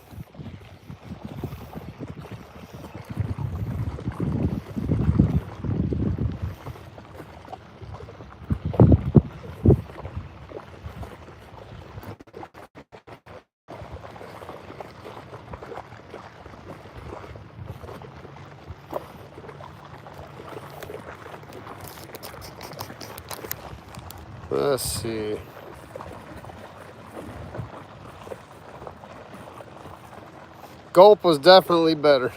Let's see. Gulp was definitely better.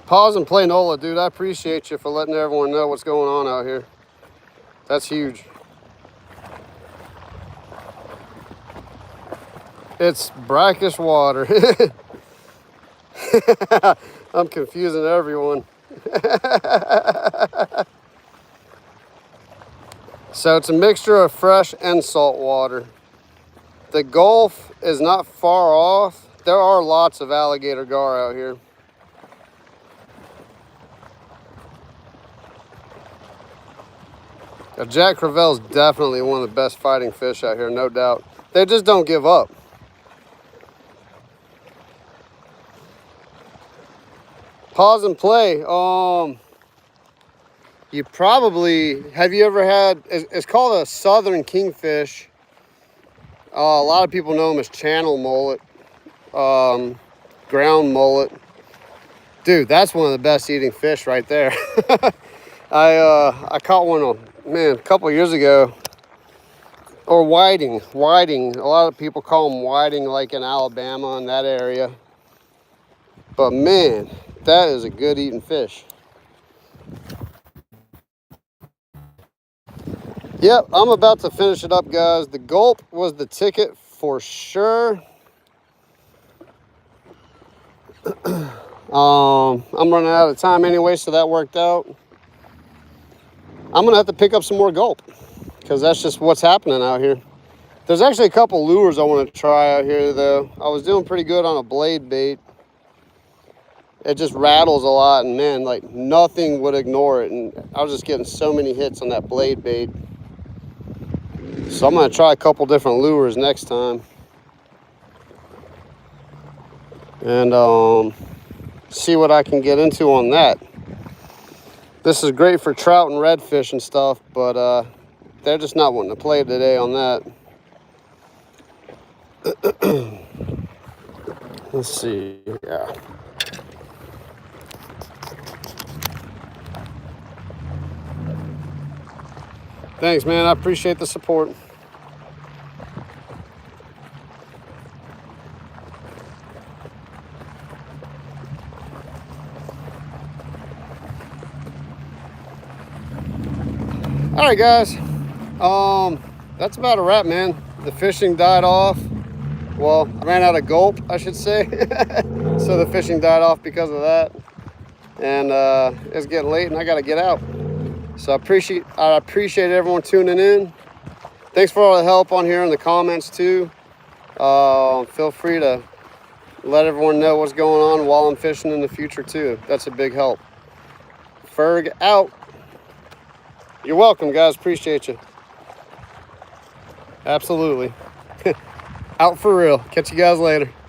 Pause and play NOLA, dude. I appreciate you for letting everyone know what's going on out here. That's huge. It's brackish water. I'm confusing everyone. So it's a mixture of fresh and salt water. The Gulf is not far off. There are lots of alligator gar out here. A jack crevalle is definitely one of the best fighting fish out here, no doubt. They just don't give up. Pause and play. You probably, have you ever had, it's called a southern kingfish. A lot of people know them as channel mullet, ground mullet. Dude, that's one of the best eating fish right there. I caught one, man, a couple years ago. Or whiting. A lot of people call them whiting, like in Alabama and that area. But man, that is a good eating fish. Yep, I'm about to finish it up, guys. The Gulp was the ticket for sure. I'm running out of time anyway, so that worked out. I'm gonna have to pick up some more Gulp because that's just what's happening out here. There's actually a couple lures I want to try out here though. I was doing pretty good on a blade bait. It just rattles a lot, and man, like nothing would ignore it, and I was just getting so many hits on that blade bait. So I'm gonna try a couple different lures next time. And see what I can get into on that. This is great for trout and redfish and stuff, but they're just not wanting to play today on that. Let's see, yeah. Thanks, man, I appreciate the support. All right, guys, that's about a wrap, man. The fishing died off. Well, I ran out of Gulp, I should say. So the fishing died off because of that. And it's getting late and I gotta get out. So I appreciate everyone tuning in. Thanks for all the help on here in the comments too. Feel free to let everyone know what's going on while I'm fishing in the future too. That's a big help. Ferg out. You're welcome, guys. Appreciate you. Absolutely. Out for real. Catch you guys later.